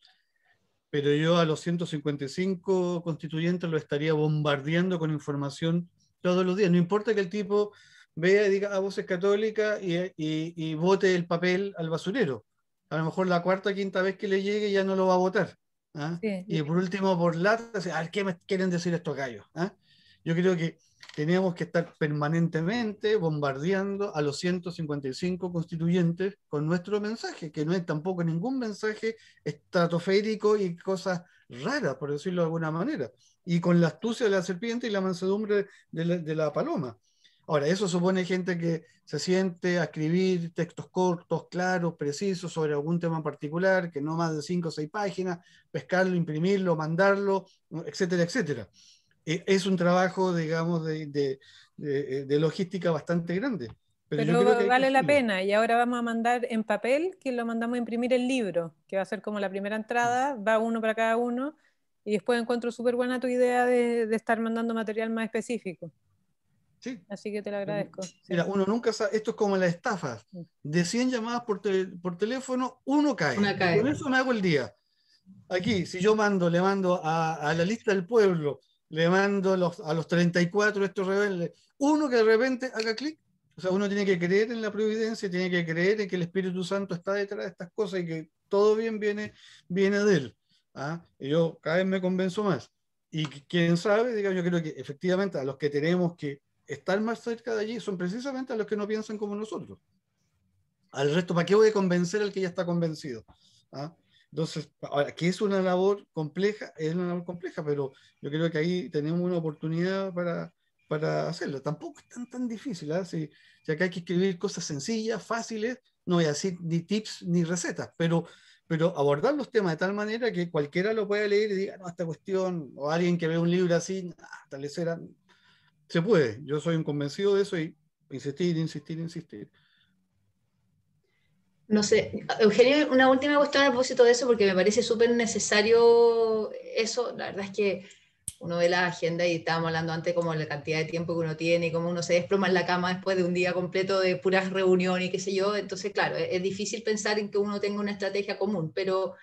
Pero yo a los 155 constituyentes lo estaría bombardeando con información todos los días. No importa que el tipo vea y diga a Voces Católicas y vote el papel al basurero. A lo mejor la cuarta o quinta vez que le llegue ya no lo va a votar. ¿Ah? Sí. Y por último, por lata, a ver qué me quieren decir estos gallos. ¿Ah? Yo creo que teníamos que estar permanentemente bombardeando a los 155 constituyentes con nuestro mensaje, que no es tampoco ningún mensaje estratosférico y cosas raras, por decirlo de alguna manera, y con la astucia de la serpiente y la mansedumbre de la paloma. Ahora, eso supone gente que se siente a escribir textos cortos, claros, precisos sobre algún tema en particular, que no más de 5 o 6 páginas, pescarlo, imprimirlo, mandarlo, etcétera, etcétera. Es un trabajo, digamos, de logística bastante grande. Pero yo creo que vale la pena, y ahora vamos a mandar en papel, que lo mandamos a imprimir el libro, que va a ser como la primera entrada, va uno para cada uno, y después encuentro súper buena tu idea de estar mandando material más específico. Sí. Así que te lo agradezco. Mira, uno nunca sabe, esto es como las estafas. De 100 llamadas por teléfono, uno cae. Y con eso me hago el día. Aquí, si yo le mando a la lista del pueblo, le mando a los 34 estos rebeldes, uno que de repente haga clic. O sea, uno tiene que creer en la providencia, tiene que creer en que el Espíritu Santo está detrás de estas cosas y que todo bien viene de él. ¿Ah? Y yo cada vez me convenzo más. Y quién sabe, digamos, yo creo que efectivamente a los que tenemos que estar más cerca de allí son precisamente a los que no piensan como nosotros. al resto, ¿para qué voy a convencer al que ya está convencido? ¿Ah? Entonces, ahora, que es una labor compleja, es una labor compleja, pero yo creo que ahí tenemos una oportunidad para hacerlo. Tampoco es tan difícil, ¿ah? Si acá hay que escribir cosas sencillas, fáciles, no voy a decir ni tips ni recetas, pero abordar los temas de tal manera que cualquiera lo pueda leer y diga, no, esta cuestión, o alguien que ve un libro así, tal vez era, se puede. Yo soy un convencido de eso y insistir. No sé, Eugenio, una última cuestión a propósito de eso, porque me parece súper necesario eso. La verdad es que uno ve la agenda y estábamos hablando antes como la cantidad de tiempo que uno tiene y cómo uno se desploma en la cama después de un día completo de puras reuniones y qué sé yo. Entonces, claro, es difícil pensar en que uno tenga una estrategia común, pero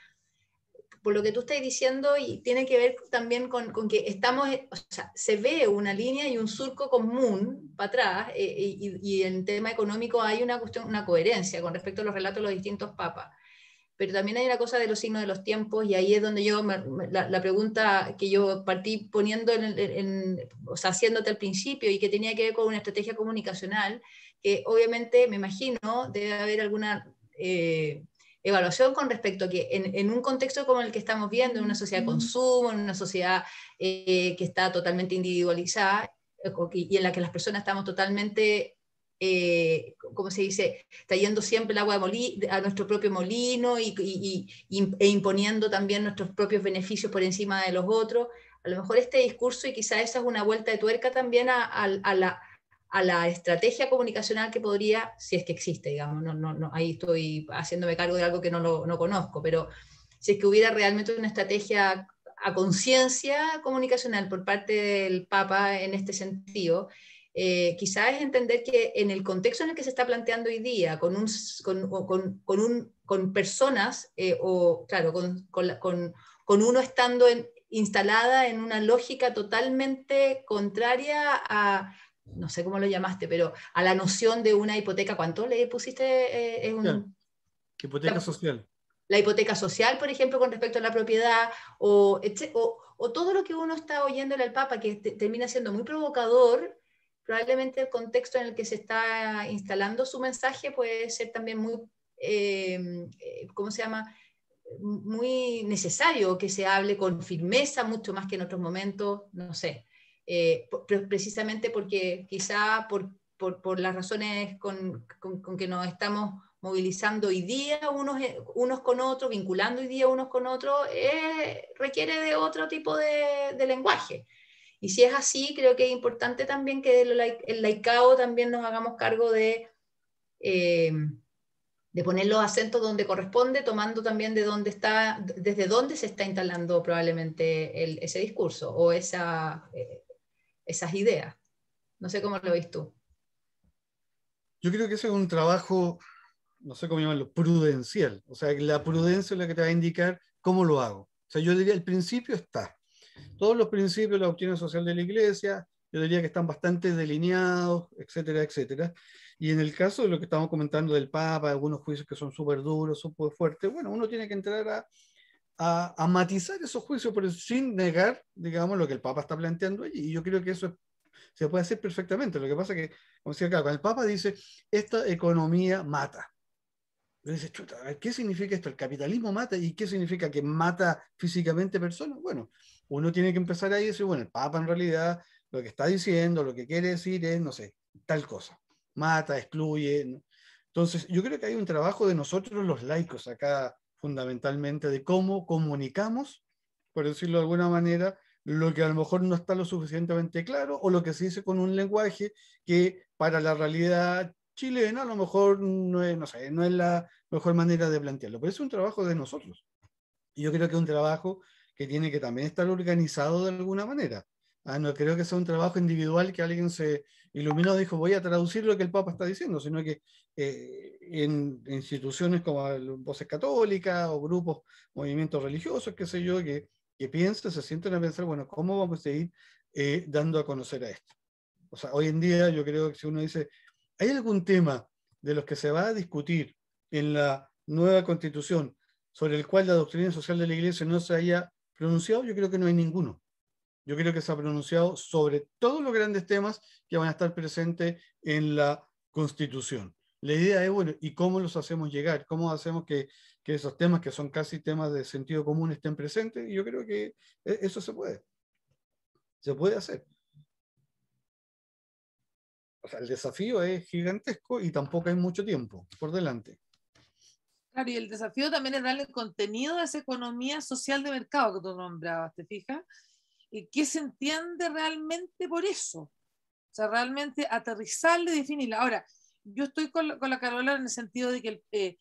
por lo que tú estás diciendo, y tiene que ver también con que estamos, o sea, se ve una línea y un surco común para atrás, y en tema económico hay una cuestión, una coherencia con respecto a los relatos de los distintos papas. Pero también hay una cosa de los signos de los tiempos, y ahí es donde yo, la pregunta que yo partí poniendo, o sea, haciéndote al principio, y que tenía que ver con una estrategia comunicacional, que obviamente me imagino debe haber alguna evaluación con respecto a que en un contexto como el que estamos viendo, en una sociedad de consumo, en una sociedad que está totalmente individualizada, y en la que las personas estamos totalmente, ¿cómo se dice?, trayendo siempre el agua a nuestro propio molino e imponiendo también nuestros propios beneficios por encima de los otros. A lo mejor este discurso, y quizá esa es una vuelta de tuerca también a la estrategia comunicacional que podría, si es que existe, digamos, no, ahí estoy haciéndome cargo de algo que no conozco, pero si es que hubiera realmente una estrategia a conciencia comunicacional por parte del Papa en este sentido, quizás es entender que en el contexto en el que se está planteando hoy día, con personas, o claro, con uno estando instalada en una lógica totalmente contraria a, no sé cómo lo llamaste, pero a la noción de una hipoteca. ¿Cuánto le pusiste? Hipoteca social. La hipoteca social, por ejemplo, con respecto a la propiedad, o todo lo que uno está oyéndole al Papa, que termina siendo muy provocador. Probablemente el contexto en el que se está instalando su mensaje puede ser también muy, ¿cómo se llama?, muy necesario que se hable con firmeza, mucho más que en otros momentos, no sé. Precisamente porque quizá por las razones con que nos estamos movilizando hoy día unos con otros, vinculando hoy día unos con otros, requiere de otro tipo de lenguaje. Y si es así, creo que es importante también que el laicado también nos hagamos cargo de poner los acentos donde corresponde, tomando también desde dónde se está instalando probablemente ese discurso o esas ideas. No sé cómo lo ves tú. Yo creo que ese es un trabajo, no sé cómo llamarlo, prudencial. O sea, la prudencia es la que te va a indicar cómo lo hago. O sea, yo diría, el principio está. Todos los principios de la doctrina social de la Iglesia, yo diría que están bastante delineados, etcétera, etcétera. Y en el caso de lo que estamos comentando del Papa, algunos juicios que son súper duros, súper fuertes, bueno, uno tiene que entrar a matizar esos juicios, pero sin negar, digamos, lo que el Papa está planteando allí. Y yo creo que eso se puede hacer perfectamente. Lo que pasa es que, como decía acá, cuando el Papa dice, esta economía mata. Yo dice, chuta, ¿qué significa esto? ¿El capitalismo mata? ¿Y qué significa que mata físicamente personas? Bueno, uno tiene que empezar ahí y decir, bueno, el Papa en realidad lo que está diciendo, lo que quiere decir es, no sé, tal cosa. Mata, excluye, ¿no? Entonces, yo creo que hay un trabajo de nosotros los laicos acá, fundamentalmente, de cómo comunicamos, por decirlo de alguna manera, lo que a lo mejor no está lo suficientemente claro, o lo que se dice con un lenguaje que para la realidad chilena a lo mejor no es, no sé, no es la mejor manera de plantearlo, pero es un trabajo de nosotros. Y yo creo que es un trabajo que tiene que también estar organizado de alguna manera. No creo que sea un trabajo individual que alguien se iluminó y dijo voy a traducir lo que el Papa está diciendo, sino que en instituciones como Voces Católicas o grupos, movimientos religiosos, qué sé yo, que piensen, se sienten a pensar, bueno, ¿cómo vamos a ir dando a conocer a esto? O sea, hoy en día yo creo que si uno dice, ¿hay algún tema de los que se va a discutir en la nueva Constitución sobre el cual la doctrina social de la Iglesia no se haya pronunciado? Yo creo que no hay ninguno. Yo creo que se ha pronunciado sobre todos los grandes temas que van a estar presentes en la Constitución. La idea es, bueno, ¿y cómo los hacemos llegar? ¿Cómo hacemos que esos temas que son casi temas de sentido común estén presentes? Y yo creo que eso se puede hacer. O sea, el desafío es gigantesco y tampoco hay mucho tiempo por delante. Claro, y el desafío también es darle contenido a esa economía social de mercado que tú nombrabas, ¿te fijas? ¿Y qué se entiende realmente por eso? O sea, realmente aterrizarle y definirla. Ahora, yo estoy con la Carola en el sentido de que,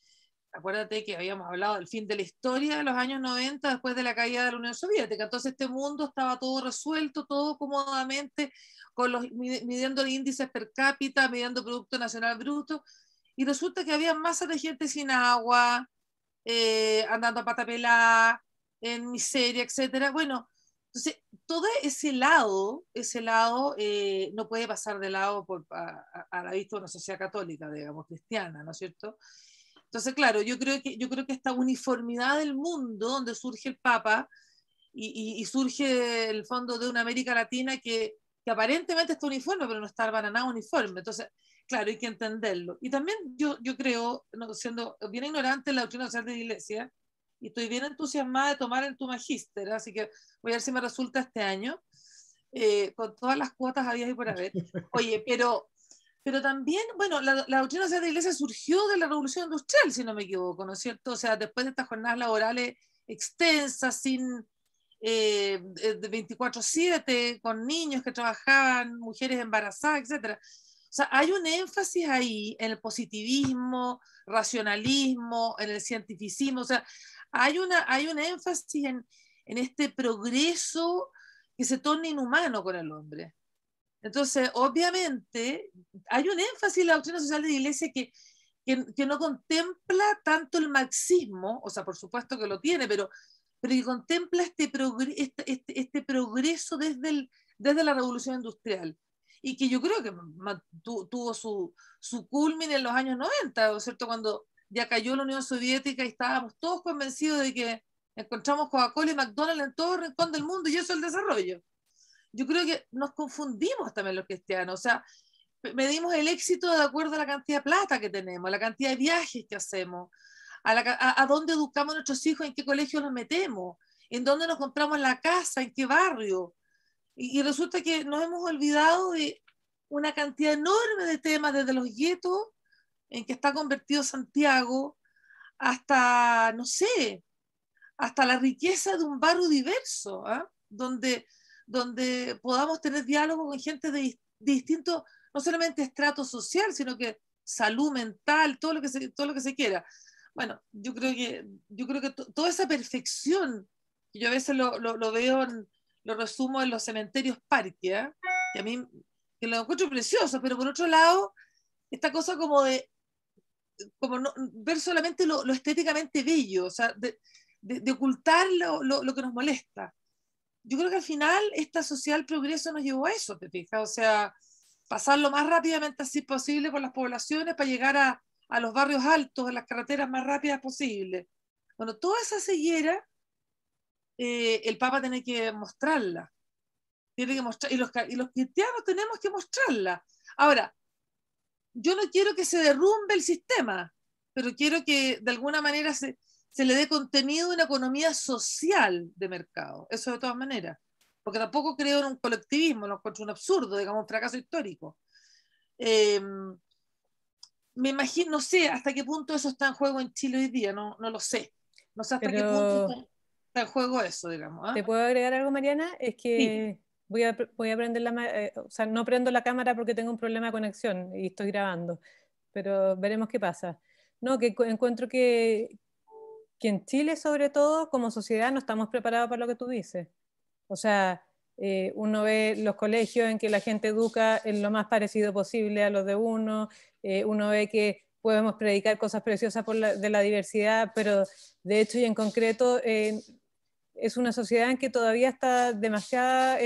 acuérdate que habíamos hablado del fin de la historia de los años 90 después de la caída de la Unión Soviética. Entonces este mundo estaba todo resuelto, todo cómodamente, midiendo índices per cápita, midiendo Producto Nacional Bruto, y resulta que había masas de gente sin agua, andando a pata pelada, en miseria, etcétera. Bueno, entonces todo ese lado no puede pasar de lado a la vista de una sociedad católica, digamos, cristiana, ¿no es cierto? Entonces, claro, yo creo que esta uniformidad del mundo donde surge el Papa y surge el fondo de una América Latina que aparentemente está uniforme, pero no está para nada uniforme. Entonces, claro, hay que entenderlo. Y también yo creo, no, siendo bien ignorante en la doctrina social de la Iglesia, y estoy bien entusiasmada de tomar en tu magíster, así que voy a ver si me resulta este año, con todas las cuotas habidas y por haber. Oye, pero también, bueno, la doctrina social de la Iglesia surgió de la Revolución Industrial, si no me equivoco, ¿no es cierto? O sea, después de estas jornadas laborales extensas, de 24/7, con niños que trabajaban, mujeres embarazadas, etc. O sea, hay un énfasis ahí en el positivismo, racionalismo, en el cientificismo, o sea, hay un énfasis en este progreso que se torna inhumano con el hombre. Entonces, obviamente, hay un énfasis en la doctrina social de la Iglesia que no contempla tanto el marxismo, o sea, por supuesto que lo tiene, pero que contempla este progreso desde la Revolución Industrial. Y que yo creo que tuvo su culmine en los años 90, ¿no es cierto? Cuando ya cayó la Unión Soviética y estábamos todos convencidos de que encontramos Coca-Cola y McDonald's en todo rincón del mundo y eso es el desarrollo. Yo creo que nos confundimos también los cristianos, o sea, medimos el éxito de acuerdo a la cantidad de plata que tenemos, a la cantidad de viajes que hacemos, a dónde educamos a nuestros hijos, en qué colegio los metemos, en dónde nos compramos la casa, en qué barrio. Y resulta que nos hemos olvidado de una cantidad enorme de temas, desde los guetos en que está convertido Santiago, hasta, no sé, hasta la riqueza de un barrio diverso, ¿eh? donde podamos tener diálogo con gente de distintos, no solamente estrato social, sino que salud mental, todo lo que se quiera. Bueno, yo creo que toda esa perfección, que yo a veces lo veo, lo resumo en los cementerios parques, ¿eh? Que a mí que lo encuentro precioso, pero por otro lado, esta cosa como no, ver solamente lo estéticamente bello, o sea, de ocultar lo que nos molesta. Yo creo que al final esta social progreso nos llevó a eso, ¿te fijas? O sea, pasar lo más rápidamente así posible por las poblaciones para llegar a los barrios altos, a las carreteras más rápidas posible. Bueno, toda esa ceguera, el Papa tiene que mostrarla. Tiene que mostrar, y los cristianos tenemos que mostrarla. Ahora, yo no quiero que se derrumbe el sistema, pero quiero que de alguna manera se le dé contenido a una economía social de mercado. Eso de todas maneras. Porque tampoco creo en un colectivismo, lo encuentro un absurdo, digamos, un fracaso histórico. Me imagino, no sé hasta qué punto eso está en juego en Chile hoy día, no lo sé. No sé hasta qué punto está en juego eso, digamos. ¿Eh? ¿Te puedo agregar algo, Mariana? Es que Sí. voy a prender o sea, no prendo la cámara porque tengo un problema de conexión y estoy grabando, pero veremos qué pasa. No, que encuentro que en Chile, sobre todo, como sociedad, no estamos preparados para lo que tú dices. O sea, uno ve los colegios en que la gente educa en lo más parecido posible a los de uno, uno ve que podemos predicar cosas preciosas de la diversidad, pero de hecho y en concreto es una sociedad en que todavía está demasiado,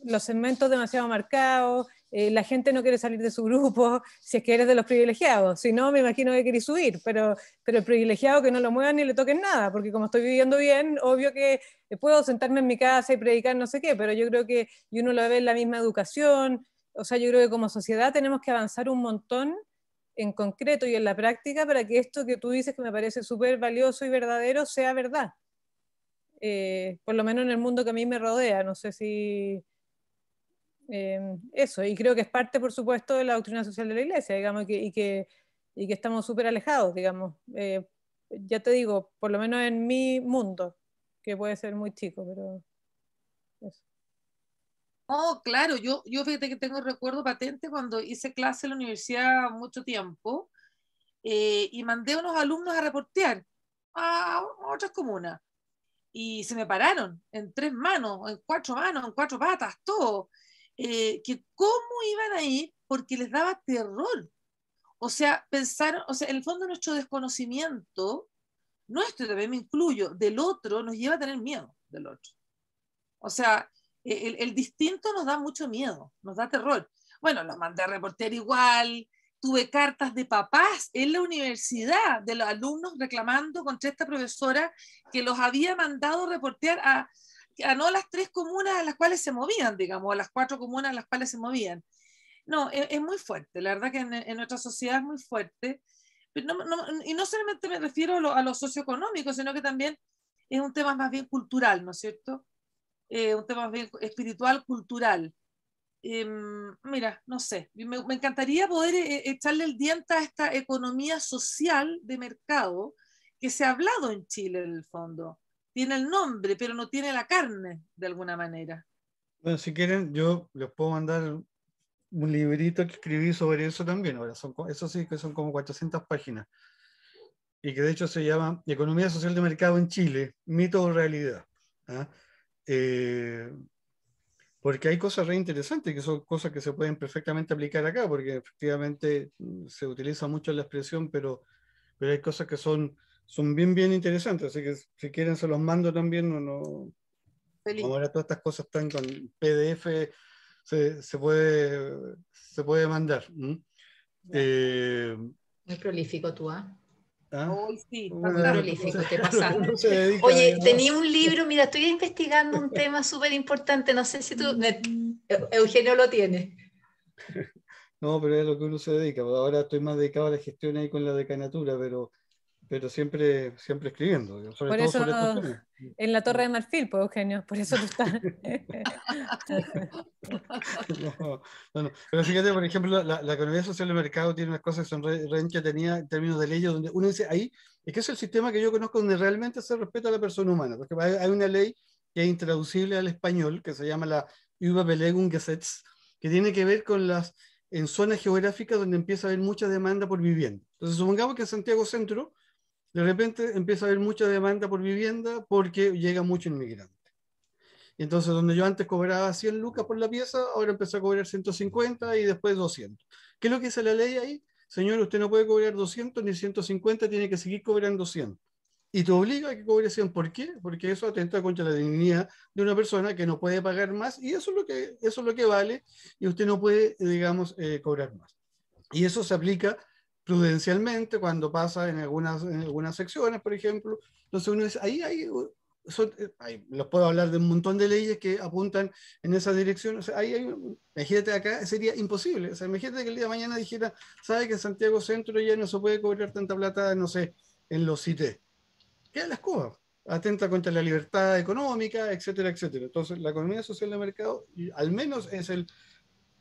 los segmentos demasiado marcados, la gente no quiere salir de su grupo, si es que eres de los privilegiados, si no me imagino que querés subir, pero el privilegiado que no lo muevan ni le toquen nada, porque como estoy viviendo bien, obvio que puedo sentarme en mi casa y predicar no sé qué, pero yo creo que y uno lo ve en la misma educación, o sea, yo creo que como sociedad tenemos que avanzar un montón en concreto y en la práctica para que esto que tú dices, que me parece súper valioso y verdadero, sea verdad. Por lo menos en el mundo que a mí me rodea. No sé si... eso, y creo que es parte, por supuesto, de la doctrina social de la Iglesia, digamos, y que estamos súper alejados, digamos. Ya te digo, por lo menos en mi mundo, que puede ser muy chico, pero eso. Oh, claro, yo fíjate que tengo recuerdo patente cuando hice clase en la universidad mucho tiempo, y mandé a unos alumnos a reportear a otras comunas y se me pararon en 3 manos, en 4 manos, en 4 patas, todo. Que cómo iban a ir porque les daba terror. O sea, pensaron, o sea, en el fondo nuestro desconocimiento, nuestro, también me incluyo, del otro, nos lleva a tener miedo del otro. O sea, el distinto nos da mucho miedo, nos da terror. Bueno, los mandé a reportear igual, tuve cartas de papás en la universidad de los alumnos reclamando contra esta profesora que los había mandado reportear a no las 3 comunas a las cuales se movían, digamos, a las 4 comunas a las cuales se movían. No, es muy fuerte, la verdad que en nuestra sociedad es muy fuerte, pero y no solamente me refiero a lo socioeconómico, sino que también es un tema más bien cultural, ¿no es cierto? Un tema más bien espiritual, cultural. Mira, no sé, me encantaría poder echarle el diente a esta economía social de mercado que se ha hablado en Chile en el fondo. Tiene el nombre, pero no tiene la carne, de alguna manera. Bueno, si quieren, yo les puedo mandar un librito que escribí sobre eso también. Ahora, eso sí que son como 400 páginas. Y que de hecho se llama Economía Social de Mercado en Chile, mito o realidad. ¿Ah? Porque hay cosas re interesantes, que son cosas que se pueden perfectamente aplicar acá, porque efectivamente se utiliza mucho la expresión, pero hay cosas que son bien interesantes. Así que si quieren se los mando también. Feliz. Ahora todas estas cosas están con PDF, se puede mandar. Muy prolífico tú, ¿ah? Hoy sí, Muy Bueno, prolífico, te pasaste. uno se dedica, Oye, digamos, tenía un libro, mira, estoy investigando un tema súper importante, no sé si tú, Eugenio lo tiene. no, pero es lo que uno se dedica. Ahora estoy más dedicado a la gestión ahí con la decanatura, pero siempre escribiendo, sobre Por todo eso sobre estos temas. en la Torre de Marfil, pues, Eugenio, por eso tú estás. No. Pero fíjate, por ejemplo, la economía social de mercado tiene unas cosas que son re entretenidas en términos de leyes, donde uno dice, ahí es que es el sistema que yo conozco donde realmente se respeta a la persona humana. Porque hay una ley que es intraducible al español, que se llama la Überbelegungsgesetz, que tiene que ver con en zonas geográficas donde empieza a haber mucha demanda por vivienda. Entonces, supongamos que en Santiago Centro, de repente empieza a haber mucha demanda por vivienda porque llega mucho inmigrante. Y entonces, donde yo antes cobraba 100 lucas por la pieza, ahora empecé a cobrar 150 y después 200. ¿Qué es lo que dice la ley ahí? Señor, usted no puede cobrar 200 ni 150, tiene que seguir cobrando 100. Y te obliga a que cobre 100. ¿Por qué? Porque eso atenta contra la dignidad de una persona que no puede pagar más y eso es lo que vale y usted no puede, digamos, cobrar más. Y eso se aplica prudencialmente cuando pasa en algunas secciones, por ejemplo. Entonces uno dice, ahí los puedo hablar de un montón de leyes que apuntan en esa dirección. O sea, imagínate acá, sería imposible. O sea, imagínate que el día de mañana dijera, sabe que en Santiago Centro ya no se puede cobrar tanta plata, no sé, en los CITES. Queda la escoba. Atenta contra la libertad económica, etcétera, etcétera. Entonces, la economía social de mercado, al menos es el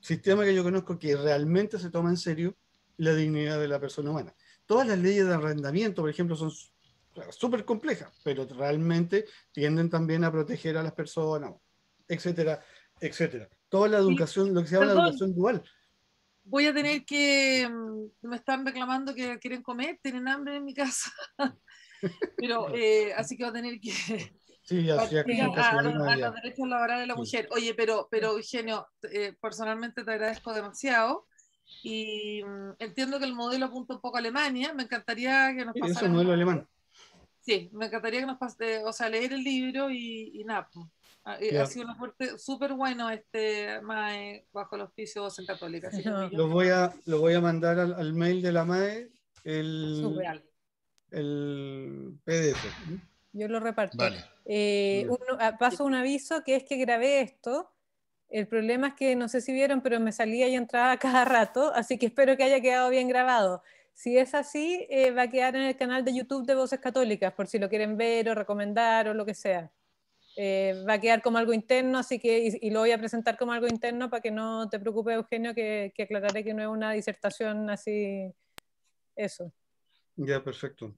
sistema que yo conozco que realmente se toma en serio la dignidad de la persona humana. Todas las leyes de arrendamiento, por ejemplo, son súper complejas, pero realmente tienden también a proteger a las personas, etcétera, etcétera. Toda la educación, lo que se llama la educación dual. Voy a tener que, me están reclamando que quieren comer, tienen hambre en mi casa, pero así que voy a tener que Sí, ya casi a una los derechos laborales de la mujer. Oye, pero Eugenio, personalmente te agradezco demasiado y entiendo que el modelo apunta un poco a Alemania. Me encantaría que nos Eso es pasaras un modelo alemán. Sí, me encantaría que nos pase, o sea, leer el libro y nada. Ha sido un aporte súper bueno MAE bajo el auspicio de Docen Católica. Así que lo voy a mandar al mail de la MAE el PDF. Yo lo reparto. Vale. Paso un aviso que es que grabé esto El problema es que no sé si vieron, pero me salía y entraba cada rato, así que espero que haya quedado bien grabado. Si es así, va a quedar en el canal de YouTube de Voces Católicas, por si lo quieren ver o recomendar o lo que sea. Va a quedar como algo interno, así que, y lo voy a presentar como algo interno para que no te preocupes, Eugenio, que aclararé que no es una disertación así, eso. Ya, perfecto.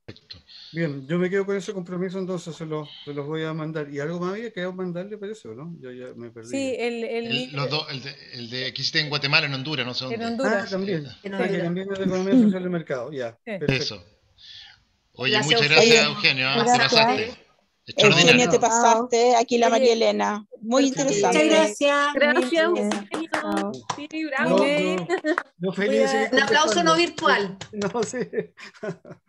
Perfecto. Bien, yo me quedo con ese compromiso, entonces se los voy a mandar. ¿Y algo más había que mandarle, parece, o no? Yo ya me perdí. Sí, El de que hiciste en Guatemala, en Honduras, no sé en dónde. Honduras. También. En Sí, que Honduras. también es de economía social de mercado. Ya, Sí. perfecto. Eso. Oye, Gracias, muchas gracias, Eugenio. Eugenio. Te Gracias. pasaste. Eugenio, Extraordinario. te pasaste. Aquí la Oye, María Elena. Muy perfecto. Muchas interesante. gracias. Gracias, Eso. Eugenio. Chao. Sí, Mi bravo. mail, Yo voy feliz de a- seguir Un aplauso no contestando. virtual. No, sí.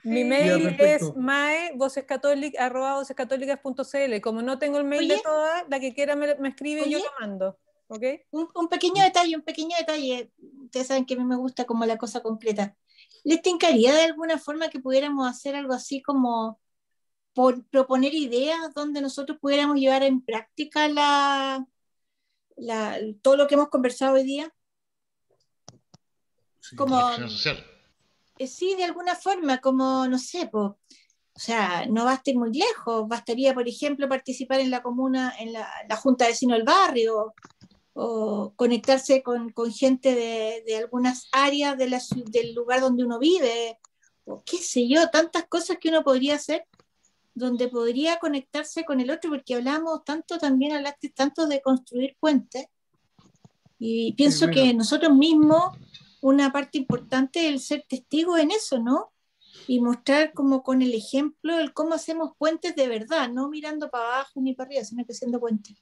mi Ya, mail es perfecto. mae@vocescatólicas.cl. Como no tengo el mail de Oye. todas, la que quiera me escribe y yo Oye. lo mando. ¿Ok? Un pequeño detalle. Ustedes saben que a mí me gusta como la cosa completa. ¿Les tincaría de alguna forma que pudiéramos hacer algo así como por proponer ideas donde nosotros pudiéramos llevar en práctica todo lo que hemos conversado hoy día? Sí. Como, La acción social. sí, de alguna forma, como, no sé, o sea, no basta ir muy lejos, bastaría, por ejemplo, participar en la comuna, en la junta de vecinos del barrio, o conectarse con gente de algunas áreas del lugar donde uno vive, o qué sé yo, tantas cosas que uno podría hacer, donde podría conectarse con el otro, porque hablaste tanto de construir puentes, y pienso mira. que nosotros mismos, una parte importante es el ser testigo en eso, ¿no? Y mostrar como con el ejemplo el cómo hacemos puentes de verdad, no mirando para abajo ni para arriba, sino que haciendo puentes.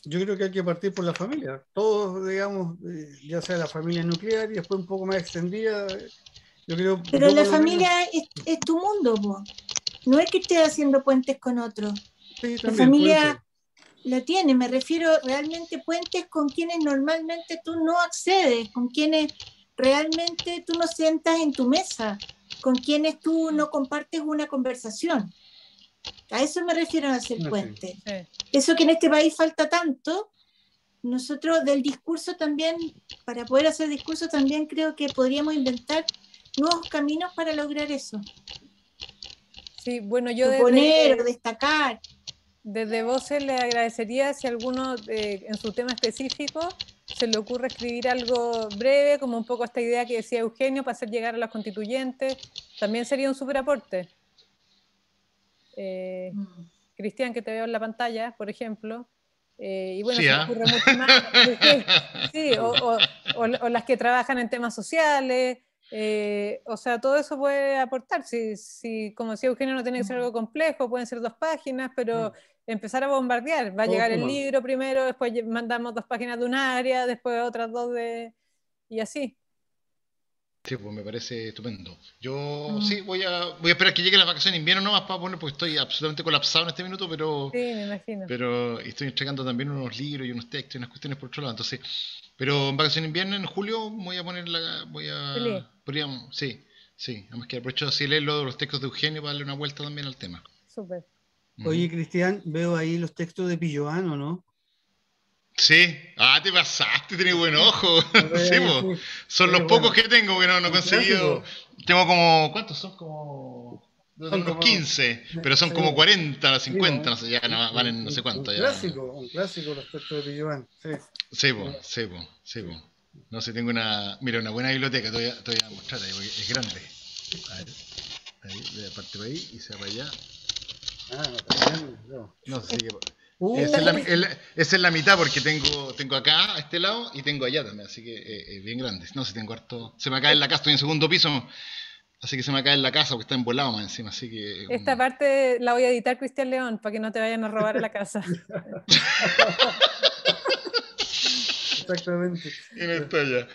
Yo creo que hay que partir por la familia. Todos, digamos, ya sea la familia nuclear y después un poco más extendida. Yo creo, Pero yo la por lo menos, familia es tu mundo, po. No es que estés haciendo puentes con otros. sí, La también puede ser. familia la tiene, me refiero realmente puentes con quienes normalmente tú no accedes, con quienes realmente tú no sientas en tu mesa, con quienes tú no compartes una conversación. A eso me refiero a hacer Ah, sí. puentes. Sí. Eso que en este país falta tanto, nosotros del discurso también, para poder hacer discurso también creo que podríamos inventar nuevos caminos para lograr eso. Sí, bueno, yo Proponer o destacar. desde Voces le agradecería si alguno en su tema específico se le ocurre escribir algo breve, como un poco esta idea que decía Eugenio, para hacer llegar a las constituyentes. También sería un súper aporte. Cristian, que te veo en la pantalla, por ejemplo. Y bueno, Sí, se me ocurre mucho más. Sí, o las que trabajan en temas sociales. O sea, todo eso puede aportar. Como decía Eugenio, no tiene que ser algo complejo, pueden ser 2 páginas, pero empezar a bombardear. Va a Todo llegar el suma. libro primero, después mandamos 2 páginas de un área, después otras 2 y así. Sí, pues me parece estupendo. Yo sí voy a esperar que lleguen las vacaciones de invierno nomás para poner, porque estoy absolutamente colapsado en este minuto, pero Sí, me imagino. estoy entregando también unos libros y unos textos y unas cuestiones por otro lado. Entonces, pero en vacaciones de invierno, en julio, voy a poner Feliz. podríamos, sí, además que aprovecho así leer los textos de Eugenio para darle una vuelta también al tema. Súper. Oye, Cristian, veo ahí los textos de Pilloano, ¿no? Sí, te pasaste, tenés buen ojo. Sí, po. Son los bueno. pocos que tengo que no he Un conseguido. clásico. Tengo como, ¿cuántos son? Como Son unos como 15, pero son sí, como 40, sí, 50, no sé, ya no, valen no sé cuánto. un Ya. clásico los textos de Pilloano. Sí. Sí, po. No sé, tengo una buena biblioteca, te voy a mostrar ahí, porque es grande. A ver, ahí, parte por ahí y se va para allá. También, no. No sé, Esa esa es la mitad porque tengo acá a este lado y tengo allá también, así que es bien grande. No sé, tengo harto. Se me cae en la casa, estoy en segundo piso, así que se me cae en la casa porque está embolado más encima, así que. Esta parte la voy a editar Cristian León para que no te vayan a robar a la casa. Exactamente. Y no está allá.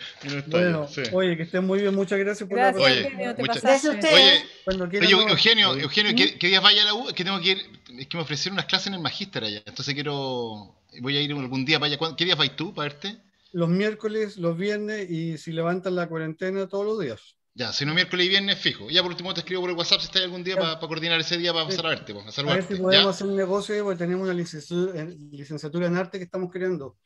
Bueno, sí. oye, que estén muy bien, muchas gracias por Gracias, la Eugenio, te muchas- pasaste. Gracias a ustedes. Cuando quieran, Oye, no. Eugenio, ¿qué días vaya a la U? Es que tengo que ir, es que me ofrecieron unas clases en el Magíster allá, entonces voy a ir algún día para allá. ¿Qué días vais tú para verte? Los miércoles, los viernes y si levantan la cuarentena todos los días. Ya, si no miércoles y viernes, fijo. Ya por último te escribo por el WhatsApp si estás algún día para coordinar ese día para pasar a verte, a A ver saludarte. si podemos ¿Ya? hacer un negocio, porque tenemos una licenciatura en arte que estamos creando.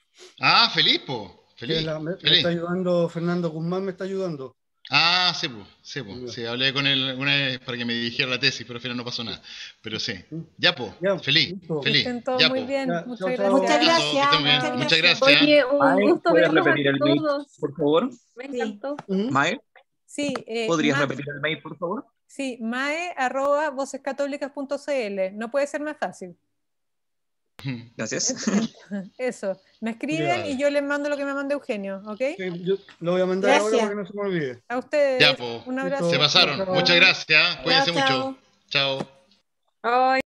Ah, feliz, po. Que Feliz. me Feliz. está ayudando Fernando Guzmán, me está ayudando. Ah, sí, pues, sí, pues. Sí, hablé con él una vez para que me dirigiera la tesis, pero al final no pasó nada. Pero sí. Ya, pues, Ya, feliz, listo. Que feliz. estén todos Ya, muy pues. bien. Ya, Muchas chao, gracias. chao. Muchas Abrazo, que estén bien. gracias. Muchas gracias. Oye, un Mae, gusto ¿puedes verlos repetir a el mail, todos. por favor? Me Sí. encantó. Ujú. Mae, Sí, ¿podrías repetir el mail, por favor? sí, mae@vocescatólicas.cl. No puede ser más fácil. Gracias. Eso. Me escriben y yo les mando lo que me mande Eugenio, ¿ok? Sí, yo lo voy a mandar ahora Gracias. para que no se me olvide. A ustedes. Ya, pues. Un abrazo. Se pasaron. Chao. Muchas gracias. Cuídense Chao, mucho. Chao. Ay.